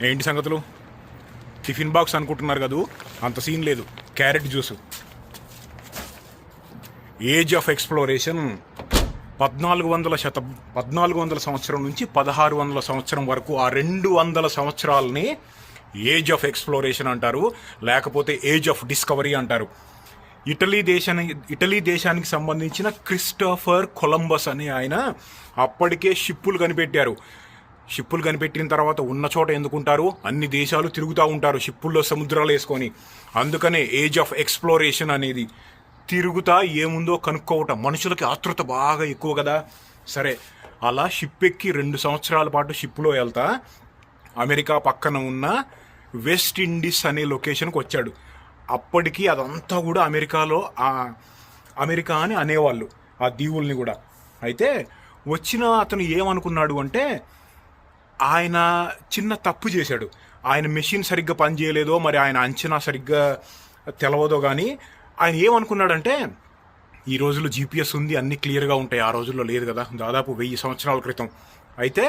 ఏంటి సంగతులు? Tiffin box అనుకుంటున్నారు కదూ, అంత సీన్ లేదు. Carrot juice. Age of exploration 1400 సంవత్సరం నుంచి 1600 సంవత్సరం వరకు, ఆ 200 సంవత్సరాలని ఏజ్ ఆఫ్ ఎక్స్ప్లోరేషన్ అంటారు, లేకపోతే ఏజ్ ఆఫ్ డిస్కవరీ అంటారు. ఇటలీ దేశానికి సంబంధించిన క్రిస్టోఫర్ కొలంబస్ అనే ఆయన అప్పటికే షిప్పులు కనిపెట్టారు. షిప్పులు కనిపెట్టిన తర్వాత ఉన్న చోట ఎందుకుంటారు? అన్ని దేశాలు తిరుగుతూ ఉంటారు షిప్పుల్లో, సముద్రాలు వేసుకొని. అందుకనే ఏజ్ ఆఫ్ ఎక్స్ప్లోరేషన్ అనేది. తిరుగుతా ఏముందో కనుక్కోవటం. మనుషులకి ఆతృత బాగా ఎక్కువ కదా. సరే, అలా షిప్ ఎక్కి 2 సంవత్సరాల పాటు షిప్లో వెళ్తా అమెరికా పక్కన ఉన్న వెస్ట్ ఇండీస్ అనే లొకేషన్కి వచ్చాడు. అప్పటికి అదంతా కూడా అమెరికా అని అనేవాళ్ళు, ఆ దీవుల్ని కూడా. అయితే వచ్చిన అతను ఏమనుకున్నాడు అంటే, ఆయన చిన్న తప్పు చేశాడు. ఆయన మెషిన్ సరిగ్గా పనిచేయలేదో, మరి ఆయన అంచనా సరిగ్గా తెలవదో కానీ ఆయన ఏమనుకున్నాడంటే, ఈ రోజుల్లో జీపీఎస్ ఉంది, అన్నీ క్లియర్గా ఉంటాయి. ఆ రోజుల్లో లేదు కదా, దాదాపు 1000 సంవత్సరాల క్రితం. అయితే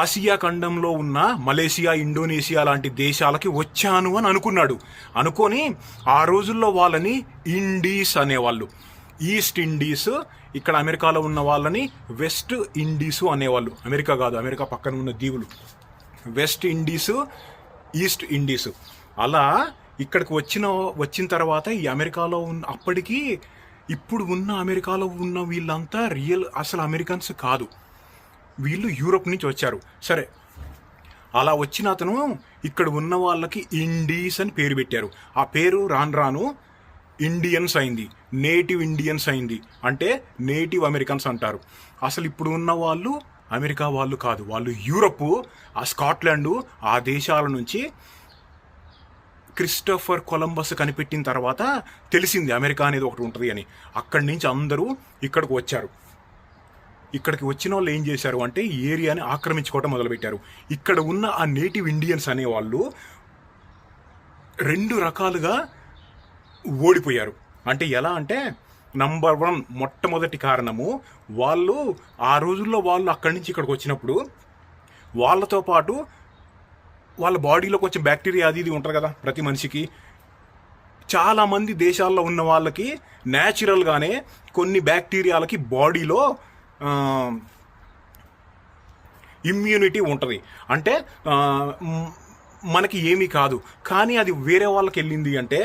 ఆసియా ఖండంలో ఉన్న మలేసియా, ఇండోనేషియా లాంటి దేశాలకి వచ్చాను అని అనుకున్నాడు. అనుకొని ఆ రోజుల్లో వాళ్ళని ఇండీస్ అనేవాళ్ళు. ఈస్ట్ ఇండీస్, ఇక్కడ అమెరికాలో ఉన్న వాళ్ళని వెస్ట్ ఇండీసు అనేవాళ్ళు. అమెరికా కాదు, అమెరికా పక్కన ఉన్న దీవులు. West Indies, east Indies. అలా ఇక్కడికి వచ్చిన తర్వాత ఈ అమెరికాలో ఉన్న, అప్పటికి ఇప్పుడు ఉన్న అమెరికాలో ఉన్న వీళ్ళంతా అసలు అమెరికన్స్ కాదు, వీళ్ళు యూరోప్ నుంచి వచ్చారు. సరే, అలా వచ్చిన అతను ఇక్కడ ఉన్న వాళ్ళకి ఇండీస్ అని పేరు పెట్టారు. ఆ పేరు రాను ఇండియన్స్ అయింది, నేటివ్ ఇండియన్స్ అయింది. అంటే నేటివ్ అమెరికన్స్ అంటారు. అసలు ఇప్పుడు ఉన్న వాళ్ళు అమెరికా వాళ్ళు కాదు, వాళ్ళు యూరప్, ఆ స్కాట్లాండు, ఆ దేశాల నుంచి క్రిస్టోఫర్ కొలంబస్ కనిపెట్టిన తర్వాత తెలిసింది అమెరికా అనేది ఒకటి ఉంటుంది అని. అక్కడి నుంచి అందరూ ఇక్కడికి వచ్చారు. ఇక్కడికి వచ్చిన వాళ్ళు ఏం చేశారు అంటే, ఈ ఏరియాని ఆక్రమించుకోవటం మొదలుపెట్టారు. ఇక్కడ ఉన్న ఆ నేటివ్ ఇండియన్స్ అనేవాళ్ళు 2 రకాలుగా ఓడిపోయారు. అంటే ఎలా అంటే, నంబర్ 1 మొట్టమొదటి కారణము, వాళ్ళు ఆ రోజుల్లో వాళ్ళు అక్కడి నుంచి ఇక్కడికి వచ్చినప్పుడు వాళ్ళతో పాటు వాళ్ళ బాడీలో కొంచెం బ్యాక్టీరియా అది ఇది ఉంటుంది కదా ప్రతి మనిషికి. చాలామంది దేశాల్లో ఉన్న వాళ్ళకి న్యాచురల్గానే కొన్ని బ్యాక్టీరియాలకి బాడీలో ఇమ్యూనిటీ ఉంటుంది. అంటే మనకి ఏమీ కాదు, కానీ అది వేరే వాళ్ళకి వెళ్ళింది అంటే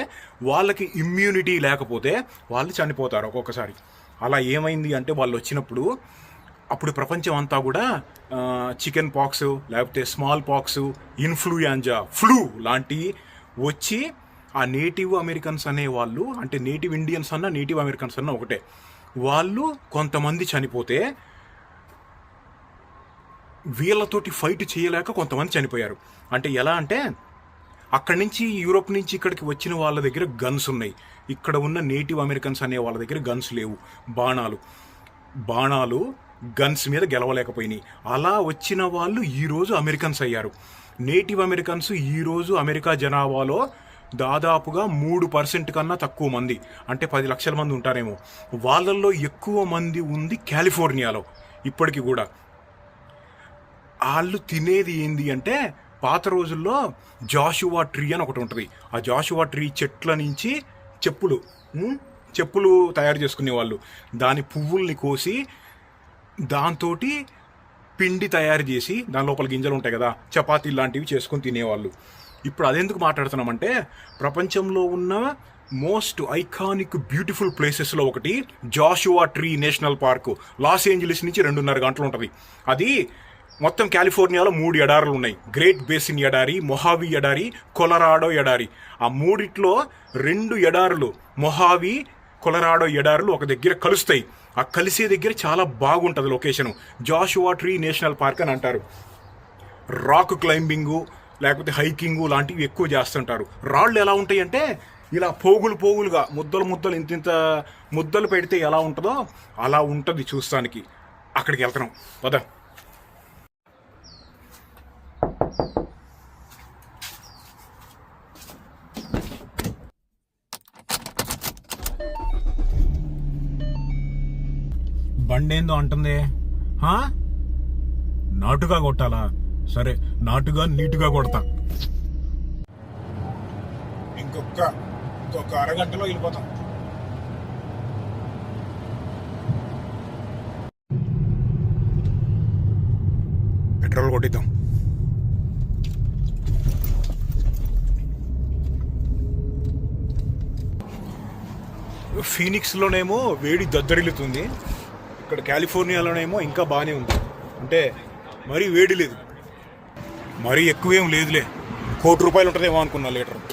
వాళ్ళకి ఇమ్యూనిటీ లేకపోతే వాళ్ళు చనిపోతారు ఒక్కొక్కసారి. అలా ఏమైంది అంటే, వాళ్ళు వచ్చినప్పుడు అప్పుడు ప్రపంచం అంతా కూడా చికెన్ పాక్స్, లేకపోతే స్మాల్ పాక్స్, ఇన్ఫ్లుయెంజా, ఫ్లూ లాంటివి వచ్చి ఆ నేటివ్ అమెరికన్స్ అనేవాళ్ళు, అంటే నేటివ్ ఇండియన్స్ అన్న నేటివ్ అమెరికన్స్ అన్న ఒకటే, వాళ్ళు కొంతమంది చనిపోతే వీళ్ళతోటి ఫైట్ చేయలేక కొంతమంది చనిపోయారు. అంటే ఎలా అంటే, అక్కడి నుంచి యూరోప్ నుంచి ఇక్కడికి వచ్చిన వాళ్ళ దగ్గర గన్స్ ఉన్నాయి, ఇక్కడ ఉన్న నేటివ్ అమెరికన్స్ అనే వాళ్ళ దగ్గర గన్స్ లేవు. బాణాలు గన్స్ మీద గెలవలేకపోయినాయి. అలా వచ్చిన వాళ్ళు ఈరోజు అమెరికన్స్ అయ్యారు. నేటివ్ అమెరికన్స్ ఈరోజు అమెరికా జనాభాలో దాదాపుగా 3% కన్నా తక్కువ మంది, అంటే 10 లక్షల మంది ఉంటారేమో. వాళ్ళల్లో ఎక్కువ మంది ఉంది కాలిఫోర్నియాలో ఇప్పటికి కూడా. వాళ్ళు తినేది ఏంది అంటే, పాత రోజుల్లో జాషువా ట్రీ అని ఒకటి ఉంటుంది. ఆ జాషువా ట్రీ చెట్ల నుంచి చెప్పులు తయారు చేసుకునేవాళ్ళు. దాని పువ్వుల్ని కోసి దాంతో పిండి తయారు చేసి, దాని లోపల గింజలు ఉంటాయి కదా, చపాతీ లాంటివి చేసుకొని తినేవాళ్ళు. ఇప్పుడు అదెందుకు మాట్లాడుతున్నామంటే, ప్రపంచంలో ఉన్న మోస్ట్ ఐకానిక్ బ్యూటిఫుల్ ప్లేసెస్లో ఒకటి Joshua Tree National Park. Los Angeles నుంచి 2.5 గంటలు ఉంటుంది. అది మొత్తం కాలిఫోర్నియాలో 3 ఎడారులు ఉన్నాయి. గ్రేట్ బేసిన్ ఎడారి, మొహావి ఎడారి, కొలరాడో ఎడారి. ఆ మూడిట్లో 2 ఎడారులు, మొహావి, కొలరాడో ఎడారులు ఒక దగ్గర కలుస్తాయి. ఆ కలిసే దగ్గర చాలా బాగుంటుంది location. Joshua Tree National Park అని అంటారు. రాక్ క్లైంబింగు లేకపోతే హైకింగు లాంటివి ఎక్కువ చేస్తుంటారు. రాళ్ళు ఎలా ఉంటాయి అంటే, ఇలా పోగులుగా ముద్దలు ఇంత ముద్దలు పెడితే ఎలా ఉంటుందో అలా ఉంటుంది చూస్తానికి. అక్కడికి వెళ్తున్నాం పద. బండేందో అంటుంది, నాటుగా కొట్టాలా? సరే నాటుగా నీటుగా కొడతా. ఇంకొక అరగంటలో వెళ్ళిపోతాం. పెట్రోల్ కొట్టిద్దాం. ఫీనిక్స్లోనేమో వేడి దద్దరిల్లుతుంది, ఇక్కడ కాలిఫోర్నియాలోనేమో ఇంకా బాగానే ఉంది. అంటే మరీ వేడి లేదు, మరీ ఎక్కువేం లేదులే. ₹1,00,00,000 ఉంటుందేమో అనుకున్నా లీటర్,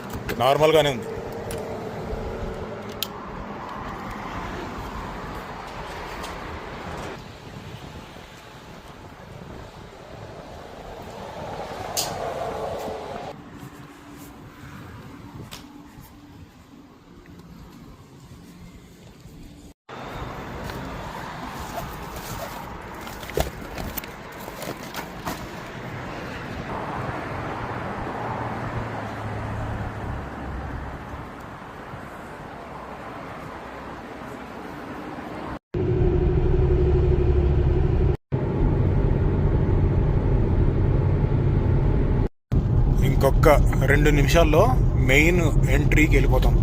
నార్మల్గానే ఉంది. ఇంకొక 2 నిమిషాల్లో మెయిన్ ఎంట్రీకి వెళ్ళిపోతాం.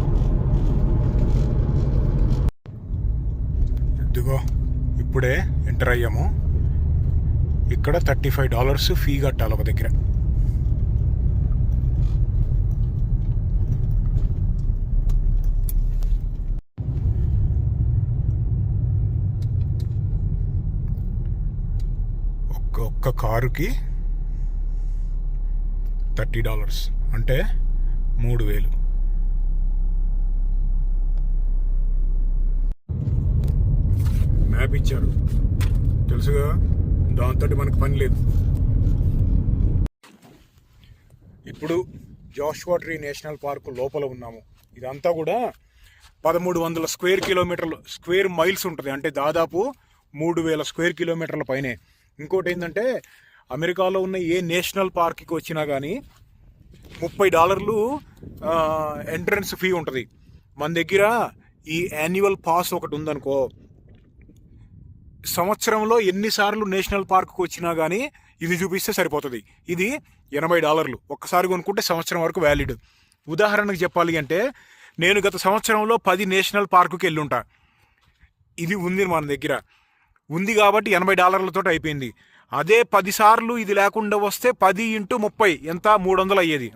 ఇదిగో ఇప్పుడే ఎంటర్ అయ్యాము. ఇక్కడ $35 ఫీ కట్టాలి ఒక దగ్గర. ఒక్క కారుకి $30 అంటే 3,000. మ్యాప్ ఇచ్చారు తెలుసుగా, దాంతో మనకు పని లేదు. ఇప్పుడు జాషువా ట్రీ నేషనల్ పార్క్ లోపల ఉన్నాము. ఇదంతా కూడా 1,300 స్క్వేర్ మైల్స్ ఉంటుంది, అంటే దాదాపు 3,000 స్క్వేర్ కిలోమీటర్ల పైనే. ఇంకోటి ఏంటంటే అమెరికాలో ఉన్న ఏ నేషనల్ పార్క్కి వచ్చినా కానీ $30 ఎంట్రన్స్ ఫీ ఉంటుంది. మన దగ్గర ఈ యాన్యువల్ పాస్ ఒకటి ఉందనుకో, సంవత్సరంలో ఎన్నిసార్లు నేషనల్ పార్క్కి వచ్చినా కానీ ఇది చూపిస్తే సరిపోతుంది. ఇది $80 ఒక్కసారి కొనుక్కుంటే సంవత్సరం వరకు వ్యాలిడ్. ఉదాహరణకు చెప్పాలి అంటే నేను గత సంవత్సరంలో 10 నేషనల్ పార్కుకి వెళ్ళుంటా. ఇది ఉంది మన దగ్గర, ఉంది కాబట్టి $80 అయిపోయింది. అదే 10 సార్లు ఇది లేకుండా వస్తే 10 × 30 ఎంత, 300 అయ్యేది.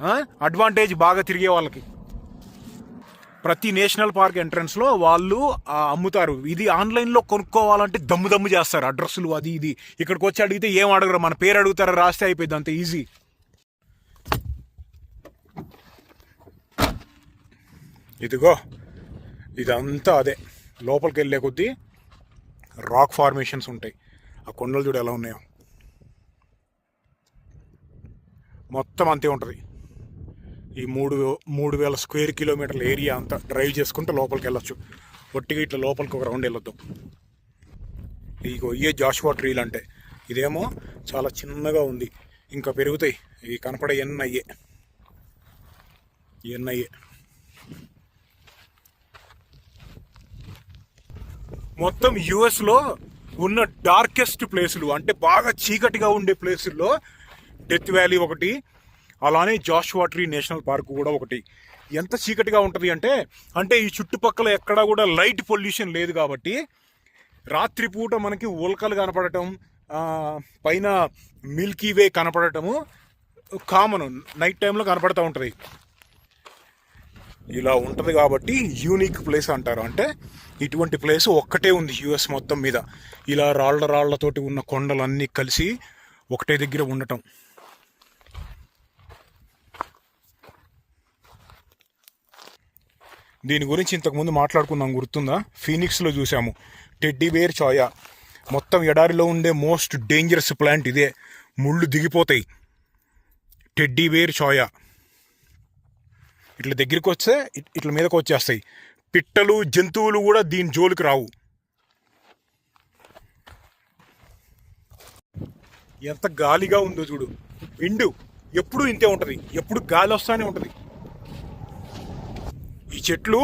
అడ్వాంటేజ్ బాగా తిరిగే వాళ్ళకి. ప్రతి నేషనల్ పార్క్ ఎంట్రన్స్లో వాళ్ళు అమ్ముతారు. ఇది ఆన్లైన్లో కొనుక్కోవాలంటే దమ్ము చేస్తారు, అడ్రస్లు అది ఇది. ఇక్కడికి వచ్చి అడిగితే ఏం అడగరు, మన పేరు అడుగుతారా, రాస్తే అయిపోయింది, అంత ఈజీ. ఇదిగో ఇదంతా అదే. లోపలికి వెళ్ళే కొద్దీ రాక్ ఫార్మేషన్స్ ఉంటాయి. ఆ కొండలు చూడు ఎలా ఉన్నాయో, మొత్తం అంతే ఉంటుంది. ఈ 3,000 స్క్వేర్ కిలోమీటర్ల ఏరియా అంతా డ్రైవ్ చేసుకుంటే లోపలికి వెళ్ళొచ్చు. ఒట్టిగా ఇట్లా లోపలికి ఒక రౌండ్ వెళ్ళొద్దాం. ఇగో ఇయే జాషువా ట్రీలు అంటే. ఇదేమో చాలా చిన్నగా ఉంది, ఇంకా పెరుగుతాయి. ఇవి కనపడే ఎన్నయ్యే. మొత్తం యుఎస్లో ఉన్న డార్కెస్ట్ ప్లేసులు, అంటే బాగా చీకటిగా ఉండే ప్లేసుల్లో డెత్ వ్యాలీ ఒకటి, అలానే జాషువా ట్రీ నేషనల్ పార్క్ కూడా ఒకటి. ఎంత చీకటిగా ఉంటుంది అంటే ఈ చుట్టుపక్కల ఎక్కడా కూడా లైట్ పొల్యూషన్ లేదు కాబట్టి రాత్రిపూట మనకి ఉల్కలు కనపడటం, పైన మిల్కీ వే కనపడటము కామన్. నైట్ టైంలో కనపడుతూ ఉంటుంది. ఇలా ఉంటుంది కాబట్టి యూనిక్ ప్లేస్ అంటారు. అంటే ఇటువంటి ప్లేస్ ఒక్కటే ఉంది యుఎస్ మొత్తం మీద. ఇలా రాళ్లతోటి ఉన్న కొండలన్నీ కలిసి ఒకటే దగ్గర ఉండటం. దీని గురించి ఇంతకుముందు మాట్లాడుకున్నాం, గుర్తుందా? ఫీనిక్స్లో చూసాము టెడ్డీ బేర్ చోయా. మొత్తం ఎడారిలో ఉండే మోస్ట్ డేంజరస్ ప్లాంట్ ఇదే, ముళ్ళు దిగిపోతాయి. టెడ్డీ బేర్ చోయా ఇట్లా దగ్గరికి వస్తే ఇట్లా మీదకి వచ్చేస్తాయి. పిట్టలు, జంతువులు కూడా దీని జోలికి రావు. ఎంత గాలిగా ఉందో చూడు. విండు ఎప్పుడు ఇంతే ఉంటుంది, ఎప్పుడు గాలి వస్తానే ఉంటుంది. ఈ చెట్లు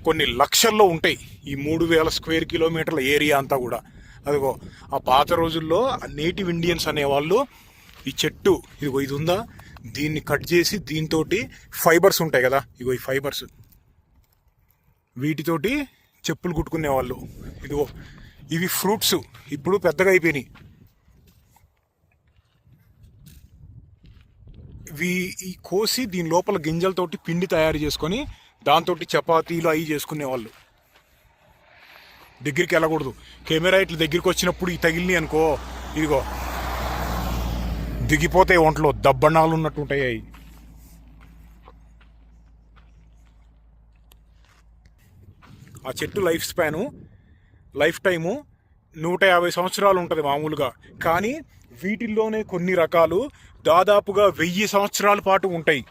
కొన్ని లక్షల్లో ఉంటాయి, ఈ 3,000 స్క్వేర్ కిలోమీటర్ల ఏరియా అంతా కూడా. అదిగో ఆ పాత రోజుల్లో నేటివ్ ఇండియన్స్ అనేవాళ్ళు ఈ చెట్టు ఇదిగో ఇది ఉందా, దీన్ని కట్ చేసి దీంతో ఫైబర్స్ ఉంటాయి కదా, ఇగో ఈ ఫైబర్స్, వీటితోటి చెప్పులు కుట్టుకునేవాళ్ళు. ఇదిగో ఇవి ఫ్రూట్స్ ఇప్పుడు పెద్దగా అయిపోయినాయి. ఈ కోసి దీని లోపల గింజలతోటి పిండి తయారు చేసుకొని దాంతో చపాతీలు అవి చేసుకునేవాళ్ళు. దగ్గరికి వెళ్ళకూడదు, కెమెరా ఇట్లా దగ్గరికి వచ్చినప్పుడు ఈ తగిలిని అనుకో, ఇదిగో దిగిపోతాయి ఒంట్లో, దబ్బణాలు ఉన్నట్టు ఉంటాయి అవి. ఆ చెట్టు లైఫ్ టైము 150 సంవత్సరాలు ఉంటుంది మామూలుగా, కానీ వీటిల్లోనే కొన్ని రకాలు దాదాపుగా 1000 సంవత్సరాల పాటు ఉంటాయి.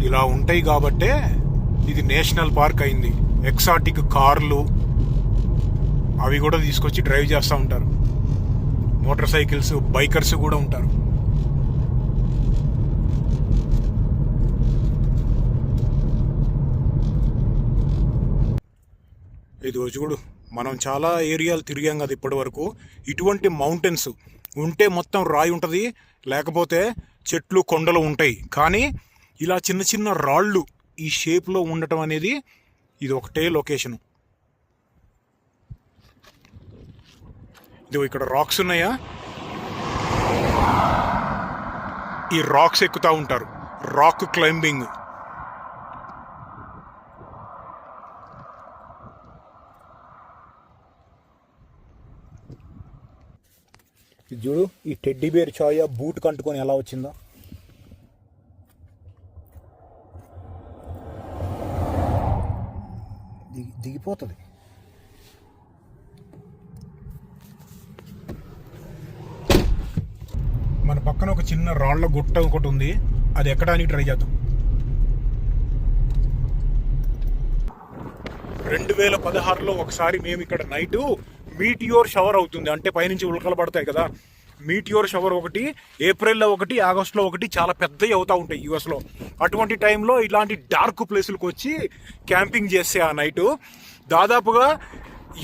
ఇలా ఉంటాయి కాబట్టే ఇది నేషనల్ పార్క్ అయింది. ఎక్సాటిక్ కార్లు అవి కూడా తీసుకొచ్చి డ్రైవ్ చేస్తూ ఉంటారు. మోటార్ సైకిల్స్, బైకర్స్ కూడా ఉంటారు. ఇది చూడు, మనం చాలా ఏరియాలు తిరిగాం కదా ఇప్పటి వరకు. ఇటువంటి మౌంటైన్స్ ఉంటే మొత్తం రాయి ఉంటుంది, లేకపోతే చెట్లు కొండలు ఉంటాయి. కానీ ఇలా చిన్న చిన్న రాళ్ళు ఈ షేప్లో ఉండటం అనేది ఇది ఒకటే లొకేషను. ఇది ఇక్కడ రాక్స్ ఉన్నాయా, ఈ రాక్స్ ఎక్కుతూ ఉంటారు, రాక్ క్లైంబింగ్. చూడు ఈ టెడ్డీ బేర్ చాయ బూట్ కంటుకొని ఎలా వచ్చిందో. దిగిపోతుంది. మన పక్కన ఒక చిన్న రాళ్ల గుట్ట ఒకటి ఉంది, అది ఎక్కడానికి ట్రై చేద్దాం. 2016లో ఒకసారి మేము ఇక్కడ నైటు మీటియోర్ షవర్ అవుతుంది, అంటే పైనుంచి ఉల్కలు పడతాయి కదా, మీటియోర్ షవర్ ఒకటి, ఏప్రిల్లో ఒకటి, ఆగస్టులో ఒకటి చాలా పెద్దవి అవుతూ ఉంటాయి యూఎస్లో. అటువంటి టైంలో ఇలాంటి డార్క్ ప్లేసులకు వచ్చి క్యాంపింగ్ చేస్తే ఆ నైటు దాదాపుగా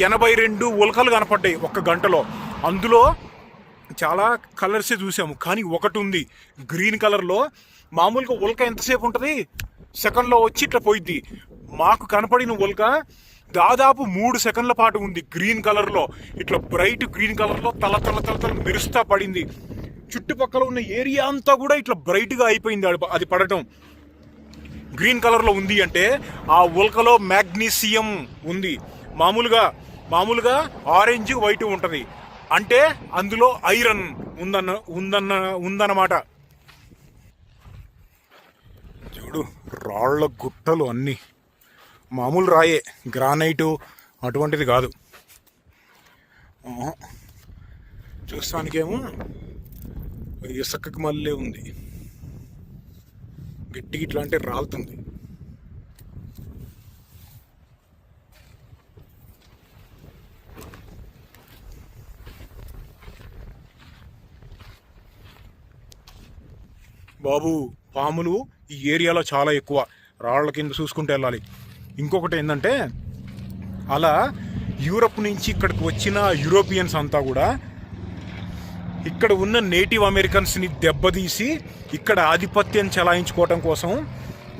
82 ఉల్కలు కనపడ్డాయి ఒక్క గంటలో. అందులో చాలా కలర్సే చూసాము, కానీ ఒకటి ఉంది గ్రీన్ కలర్లో. మామూలుగా ఉల్క ఎంతసేపు ఉంటుంది, సెకండ్లో వచ్చి ఇట్లా పోయిద్ది. మాకు కనపడిన ఉల్క దాదాపు 3 సెకండ్ల పాటు ఉంది గ్రీన్ కలర్లో, ఇట్లా బ్రైట్ గ్రీన్ కలర్లో తల తల తల తల మెరుస్తా పడింది. చుట్టుపక్కల ఉన్న ఏరియా అంతా కూడా ఇట్లా బ్రైట్గా అయిపోయింది అది పడటం. గ్రీన్ కలర్లో ఉంది అంటే ఆ ఉల్కలో మ్యాగ్నీషియం ఉంది. మామూలుగా ఆరెంజ్ వైట్ ఉంటుంది, అంటే అందులో ఐరన్ ఉందన్నమాట. చూడు రాళ్ల గుట్టలు అన్నీ మామూలు రాయే, గ్రానైటు అటువంటిది కాదు. చూస్తానికేమో ఇసుకకి మళ్ళీ ఉంది, గట్టిగా ఇట్లా అంటే రాలుతుంది. బాబు పాములు ఈ ఏరియాలో చాలా ఎక్కువ, రాళ్ల కింద చూసుకుంటూ వెళ్ళాలి. ఇంకొకటి ఏంటంటే, అలా యూరప్ నుంచి ఇక్కడికి వచ్చిన యూరోపియన్స్ అంతా కూడా ఇక్కడ ఉన్న నేటివ్ అమెరికన్స్ని దెబ్బతీసి ఇక్కడ ఆధిపత్యం చెలాయించుకోవటం కోసం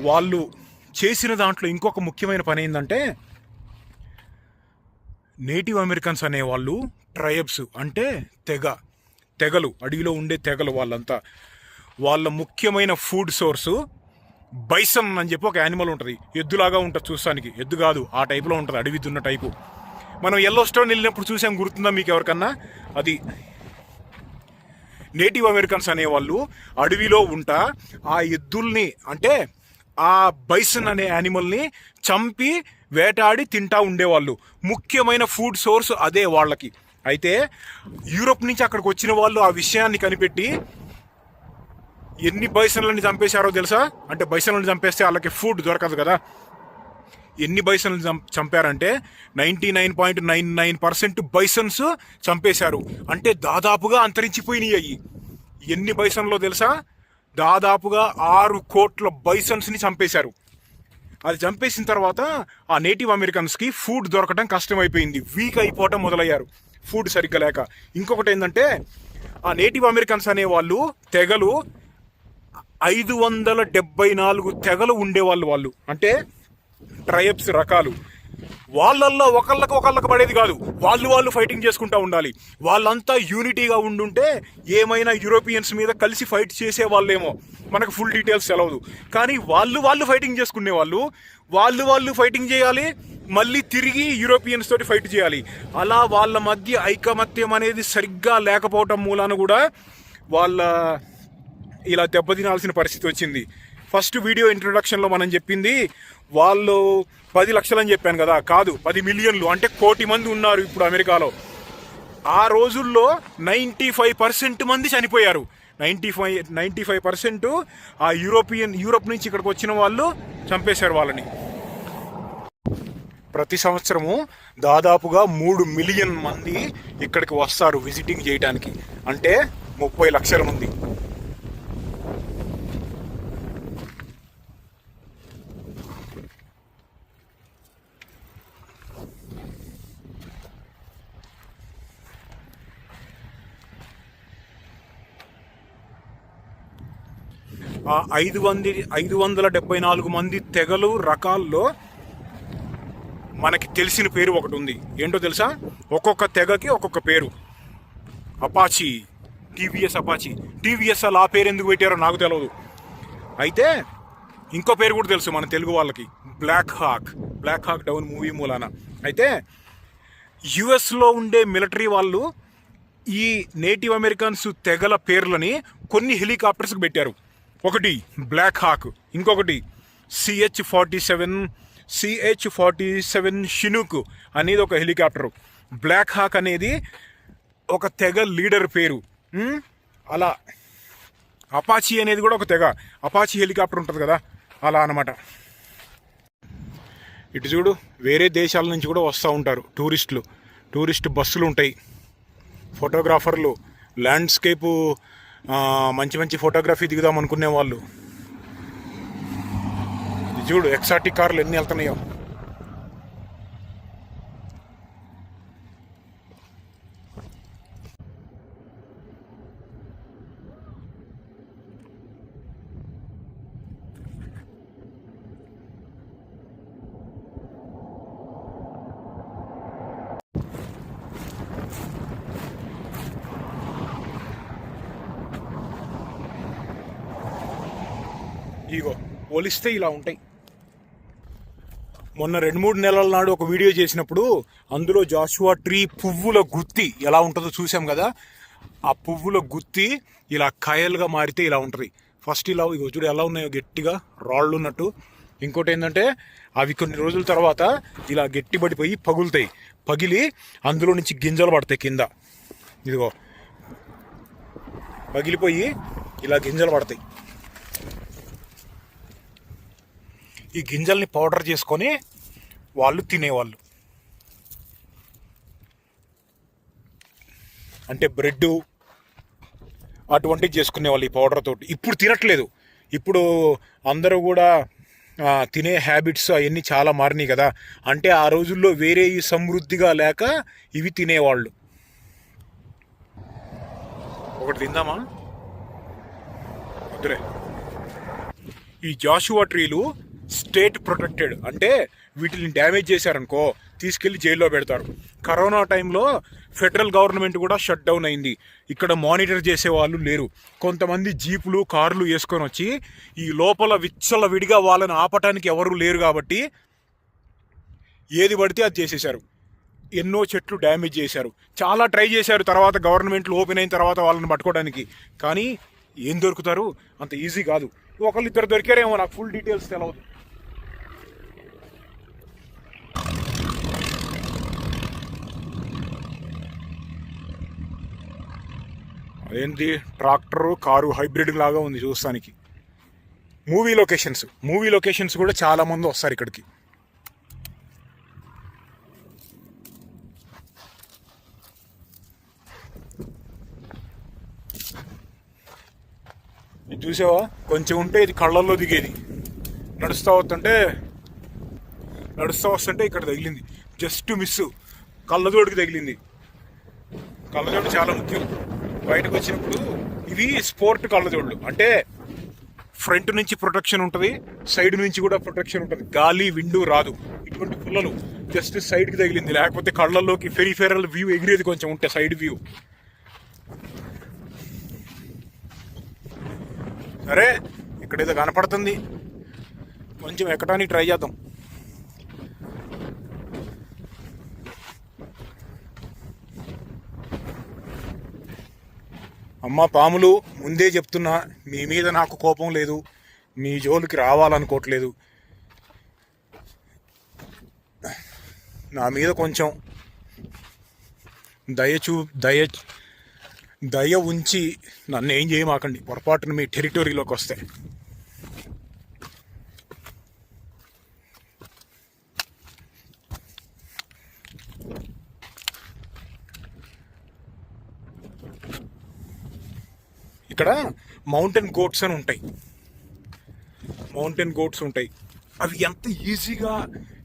వాళ్ళు చేసిన దాంట్లో ఇంకొక ముఖ్యమైన పని ఏంటంటే, నేటివ్ అమెరికన్స్ అనేవాళ్ళు ట్రైబ్స్, అంటే తెగలు, అడవిలో ఉండే తెగలు వాళ్ళంతా. వాళ్ళ ముఖ్యమైన ఫుడ్ సోర్సు బైసన్ అని చెప్పి ఒక యానిమల్ ఉంటుంది, ఎద్దులాగా ఉంటుంది చూస్తానికి. ఎద్దు కాదు, ఆ టైపులో ఉంటుంది, అడవి దున్న టైపు. మనం ఎల్లో స్టోన్ వెళ్ళినప్పుడు చూసాం, గుర్తుందా మీకు ఎవరికన్నా? అది నేటివ్ అమెరికన్స్ అనేవాళ్ళు అడవిలో ఉంటా ఆ ఎద్దుల్ని, అంటే ఆ బైసన్ అనే యానిమల్ని చంపి వేటాడి తింటా ఉండేవాళ్ళు. ముఖ్యమైన ఫుడ్ సోర్స్ అదే వాళ్ళకి. అయితే యూరోప్ నుంచి అక్కడికి వచ్చిన వాళ్ళు ఆ విషయాన్ని కనిపెట్టి ఎన్ని బైసన్లని చంపేశారో తెలుసా? అంటే బైసన్లను చంపేస్తే వాళ్ళకి ఫుడ్ దొరకదు కదా, ఎన్ని బైసన్లు చంపారంటే 99.99% బైసన్స్ చంపేశారు. అంటే దాదాపుగా అంతరించిపోయినాయి అయ్యి. ఎన్ని బైసన్లో తెలుసా? దాదాపుగా 6 కోట్ల బైసన్స్ని చంపేశారు. అది చంపేసిన తర్వాత ఆ నేటివ్ అమెరికన్స్కి ఫుడ్ దొరకడం కష్టమైపోయింది, వీక్ అయిపోవటం మొదలయ్యారు ఫుడ్ సరిగ్గా లేక. ఇంకొకటి ఏంటంటే ఆ నేటివ్ అమెరికన్స్ అనేవాళ్ళు తెగలు 574 తెగలు ఉండేవాళ్ళు. వాళ్ళు అంటే ట్రైబ్స్ రకాలు. వాళ్ళల్లో ఒకళ్ళకి పడేది కాదు, వాళ్ళు ఫైటింగ్ చేసుకుంటూ ఉండాలి. వాళ్ళంతా యూనిటీగా ఉండుంటే ఏమైనా యూరోపియన్స్ మీద కలిసి ఫైట్ చేసే వాళ్ళేమో, మనకు ఫుల్ డీటెయిల్స్ తెలవదు. కానీ వాళ్ళు ఫైటింగ్ చేసుకునే వాళ్ళు ఫైటింగ్ చేయాలి, మళ్ళీ తిరిగి యూరోపియన్స్ తోటి ఫైట్ చేయాలి. అలా వాళ్ళ మధ్య ఐకమత్యం అనేది సరిగ్గా లేకపోవటం మూలాన కూడా వాళ్ళ ఇలా దెబ్బతినాల్సిన పరిస్థితి వచ్చింది. ఫస్ట్ వీడియో ఇంట్రొడక్షన్లో మనం చెప్పింది వాళ్ళు 10 లక్షలు అని చెప్పాను కదా, కాదు 10 మిలియన్లు, అంటే 1 కోటి మంది ఉన్నారు ఇప్పుడు అమెరికాలో. ఆ రోజుల్లో 95% మంది చనిపోయారు. 95% ఆ యూరోప్ నుంచి ఇక్కడికి వచ్చిన వాళ్ళు చంపేశారు వాళ్ళని. ప్రతి సంవత్సరము దాదాపుగా 3 మిలియన్ మంది ఇక్కడికి వస్తారు విజిటింగ్ చేయడానికి, అంటే 30 లక్షల మంది. ఆ 574 మంది తెగలు రకాల్లో మనకి తెలిసిన పేరు ఒకటి ఉంది. ఏంటో తెలుసా? ఒక్కొక్క తెగకి ఒక్కొక్క పేరు. Apache, TVS Apache. టీవీఎస్ అలా ఆ పేరు ఎందుకు పెట్టారో నాకు తెలియదు. అయితే ఇంకో పేరు కూడా తెలుసు మన తెలుగు వాళ్ళకి, బ్లాక్ హాక్ డౌన్ మూవీ మూలాన. అయితే యుఎస్లో ఉండే మిలిటరీ వాళ్ళు ఈ నేటివ్ అమెరికన్స్ తెగల పేర్లని కొన్ని హెలికాప్టర్స్కి పెట్టారు. ఒకటి బ్లాక్ హాక్, ఇంకొకటి CH-47 షినుక్ అనేది ఒక హెలికాప్టరు. బ్లాక్ హాక్ అనేది ఒక తెగ లీడర్ పేరు. అలా అపాచీ అనేది కూడా ఒక తెగ. అపాచీ హెలికాప్టర్ ఉంటుంది కదా, అలా అన్నమాట. ఇటు చూడు, వేరే దేశాల నుంచి కూడా వస్తూ ఉంటారు టూరిస్ట్ బస్సులు ఉంటాయి, ఫోటోగ్రాఫర్లు, ల్యాండ్స్కేపు మంచి ఫోటోగ్రఫీ దిగుదాం అనుకునే వాళ్ళు. ఇది చూడు, ఎక్సాటిక్ కార్లు ఎన్ని వెళ్తున్నాయో. ఇగో పోలిస్తే ఇలా ఉంటాయి. మొన్న 2-3 నెలల నాడు ఒక వీడియో చేసినప్పుడు అందులో జాషువా ట్రీ పువ్వుల గుత్తి ఎలా ఉంటుందో చూసాం కదా. ఆ పువ్వుల గుత్తి ఇలా కాయలుగా మారితే ఇలా ఉంటుంది. ఫస్ట్ ఇలా ఇగో చూడు ఎలా ఉన్నాయో, గట్టిగా రాళ్ళు ఉన్నట్టు. ఇంకోటి ఏంటంటే అవి కొన్ని రోజుల తర్వాత ఇలా గట్టి పడిపోయి పగులుతాయి. పగిలి అందులో నుంచి గింజలు పడతాయి కింద. ఇదిగో పగిలిపోయి ఇలా గింజలు పడతాయి. ఈ గింజల్ని పౌడర్ చేసుకొని వాళ్ళు తినేవాళ్ళు. అంటే బ్రెడ్ అటువంటివి చేసుకునేవాళ్ళు ఈ పౌడర్ తోటి. ఇప్పుడు తినట్లేదు. ఇప్పుడు అందరూ కూడా తినే హ్యాబిట్స్ అవన్నీ చాలా మారినాయి కదా. అంటే ఆ రోజుల్లో వేరే సమృద్ధిగా లేక ఇవి తినేవాళ్ళు. ఒకటి తిందామా? వద్దులే. ఈ జాషువా ట్రీలు స్టేట్ ప్రొటెక్టెడ్, అంటే వీటిని డ్యామేజ్ చేశారనుకో తీసుకెళ్లి జైల్లో పెడతారు. కరోనా టైంలో ఫెడరల్ గవర్నమెంట్ కూడా షట్ డౌన్ అయింది. ఇక్కడ మానిటర్ చేసే వాళ్ళు లేరు. కొంతమంది జీపులు కార్లు వేసుకొని వచ్చి ఈ లోపల విచ్చల విడిగా వాళ్ళని ఆపటానికి ఎవరు లేరు కాబట్టి ఏది పడితే అది చేసేశారు. ఎన్నో చెట్లు డ్యామేజ్ చేశారు. చాలా ట్రై చేశారు తర్వాత గవర్నమెంట్లు ఓపెన్ అయిన తర్వాత వాళ్ళని పట్టుకోవడానికి. కానీ ఏం దొరుకుతారు? అంత ఈజీ కాదు. ఒకళ్ళు ఇద్దరు దొరికారేమో, నాకు ఫుల్ డీటెయిల్స్ తెలియదు. అదేంటి ట్రాక్టరు కారు హైబ్రిడ్ లాగా ఉంది చూస్తానికి. మూవీ లొకేషన్స్ కూడా చాలా మంది వస్తారు ఇక్కడికి. ఇది చూసావా, కొంచెం ఉంటే ఇది కళ్ళల్లో దిగేది. నడుస్తూ వస్తుంటే ఇక్కడ తగిలింది, జస్ట్ మిస్, కళ్ళజోడికి తగిలింది. కళ్ళజోడు చాలా ముఖ్యం బయటకు వచ్చినప్పుడు. ఇవి స్పోర్ట్ కళ్ళజోళ్ళు, అంటే ఫ్రంట్ నుంచి ప్రొటెక్షన్ ఉంటుంది, సైడ్ నుంచి కూడా ప్రొటెక్షన్ ఉంటుంది, గాలి విండు రాదు. ఇటువంటి పుల్లలు జస్ట్ సైడ్కి తగిలింది, లేకపోతే కళ్ళల్లోకి ఫెరిఫెరల్ వ్యూ ఎగిరేది కొంచెం ఉంటే, సైడ్ వ్యూ. సరే, ఇక్కడేదో కనపడుతుంది, కొంచెం ఎక్కడానికి ట్రై చేద్దాం. అమ్మ పాములు, ముందే చెప్తున్నా, మీ మీద నాకు కోపం లేదు, మీ జోలికి రావాలనుకోవట్లేదు. నా మీద కొంచెం దయ ఉంచి నన్ను ఏం చేయమాకండి, పొరపాటున మీ టెరిటరీలోకి వస్తే. ఇక్కడ మౌంటైన్ గోట్స్ అని ఉంటాయి, అవి ఎంత ఈజీగా,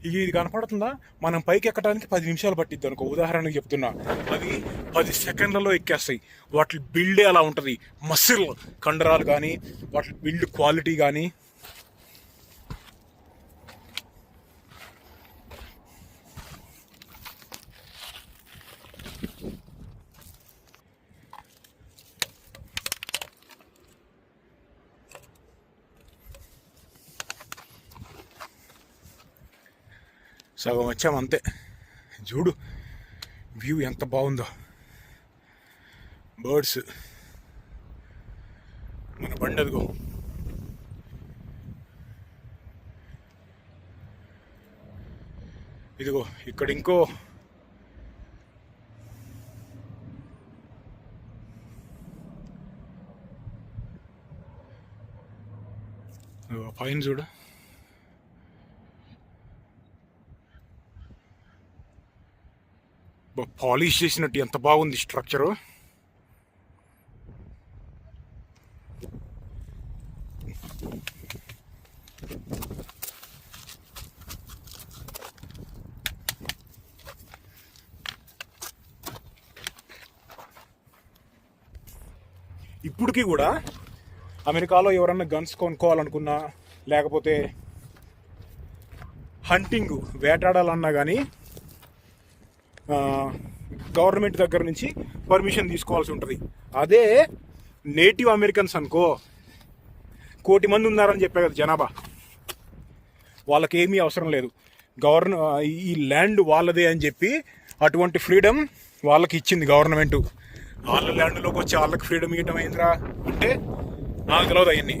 ఇది కనపడుతుందా, మనం పైకి ఎక్కడానికి 10 నిమిషాలు పట్టిద్ది అనుకో, ఉదాహరణకు చెప్తున్నా. అవి 10 సెకండ్లలో ఎక్కేస్తాయి. వాటి బిల్డే అలా ఉంటుంది, మసిల్ కండరాలు కానీ, వాటి బిల్డ్ క్వాలిటీ కానీ. సగం వచ్చాము అంతే. చూడు వ్యూ ఎంత బాగుందో, బర్డ్స్. మన బండి అదిగో, ఇదిగో ఇక్కడ ఇంకో పైన చూడు, పాలిష్ చేసినట్టు ఎంత బాగుంది స్ట్రక్చరు. ఇప్పటికీ కూడా అమెరికాలో ఎవరన్నా గన్స్ కొనుక్కోవాలనుకున్నా, లేకపోతే హంటింగ్ వేటాడాలన్నా కానీ గవర్నమెంట్ దగ్గర నుంచి పర్మిషన్ తీసుకోవాల్సి ఉంటుంది. అదే నేటివ్ అమెరికన్స్ అనుకో, 1,000,000 మంది ఉన్నారని చెప్పే కదా జనాభా, వాళ్ళకేమీ అవసరం లేదు. ఈ ల్యాండ్ వాళ్ళదే అని చెప్పి అటువంటి ఫ్రీడమ్ వాళ్ళకి ఇచ్చింది గవర్నమెంట్. వాళ్ళ ల్యాండ్లోకి వచ్చి వాళ్ళకి ఫ్రీడమ్ ఇవ్వటం అయిందిరా అంటే నాకు తెలియదు అవన్నీ.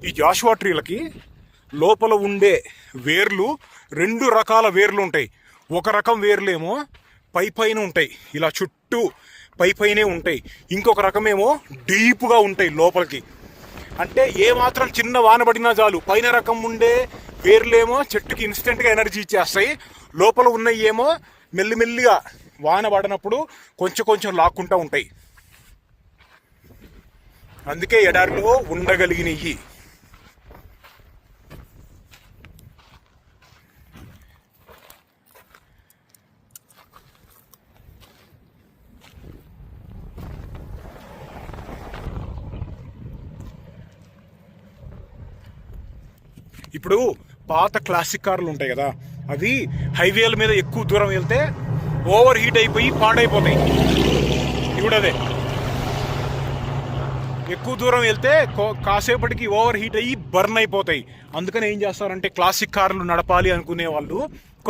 ఈ జాషువా ట్రీలకి లోపల ఉండే వేర్లు 2 రకాల వేర్లు ఉంటాయి. ఒక రకం వేర్లేమో పైన ఉంటాయి, ఇలా చుట్టూ పైనే ఉంటాయి. ఇంకొక రకమేమో డీప్గా ఉంటాయి లోపలికి. అంటే ఏమాత్రం చిన్న వాన పడినా చాలు, పైన రకం ఉండే వేర్లేమో చెట్టుకి ఇన్స్టెంట్గా ఎనర్జీ ఇచ్చేస్తాయి, లోపల ఉన్నవి ఏమో మెల్లిమెల్లిగా వాన పడినప్పుడు కొంచెం లాక్కుంటూ ఉంటాయి. అందుకే ఎడారిలో ఉండగలిగినవి. ఇప్పుడు పాత క్లాసిక్ కార్లు ఉంటాయి కదా, అవి హైవేల మీద ఎక్కువ దూరం వెళ్తే ఓవర్ హీట్ అయిపోయి పాడైపోతాయి. ఇప్పుడు అదే ఎక్కువ దూరం వెళ్తే కాసేపటికి ఓవర్ హీట్ అయ్యి బర్న్ అయిపోతాయి. అందుకని ఏం చేస్తారంటే క్లాసిక్ కార్లు నడపాలి అనుకునే వాళ్ళు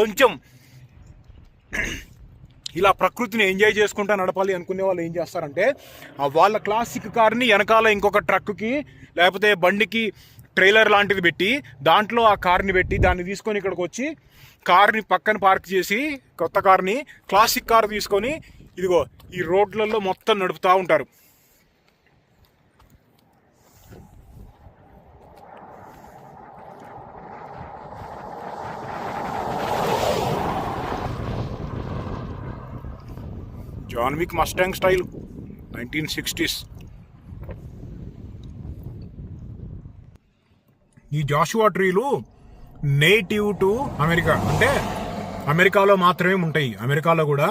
కొంచెం ఇలా ప్రకృతిని ఎంజాయ్ చేసుకుంటా నడపాలి అనుకునే వాళ్ళు ఏం చేస్తారంటే వాళ్ళ క్లాసిక్ కార్ని వెనకాల ఇంకొక ట్రక్కి లేకపోతే బండికి ట్రైలర్ లాంటిది పెట్టి దాంట్లో ఆ కార్ని పెట్టి దాన్ని తీసుకొని ఇక్కడికి వచ్చి కార్ని పక్కన పార్క్ చేసి కొత్త కార్ని క్లాసిక్ కార్ తీసుకొని ఇదిగో ఈ రోడ్లలో మొత్తం నడుపుతూ ఉంటారు. John Wick Mustang style 1960s. ఈ జాషువా ట్రీలు నేటివ్ టు అమెరికా, అంటే అమెరికాలో మాత్రమే ఉంటాయి. అమెరికాలో కూడా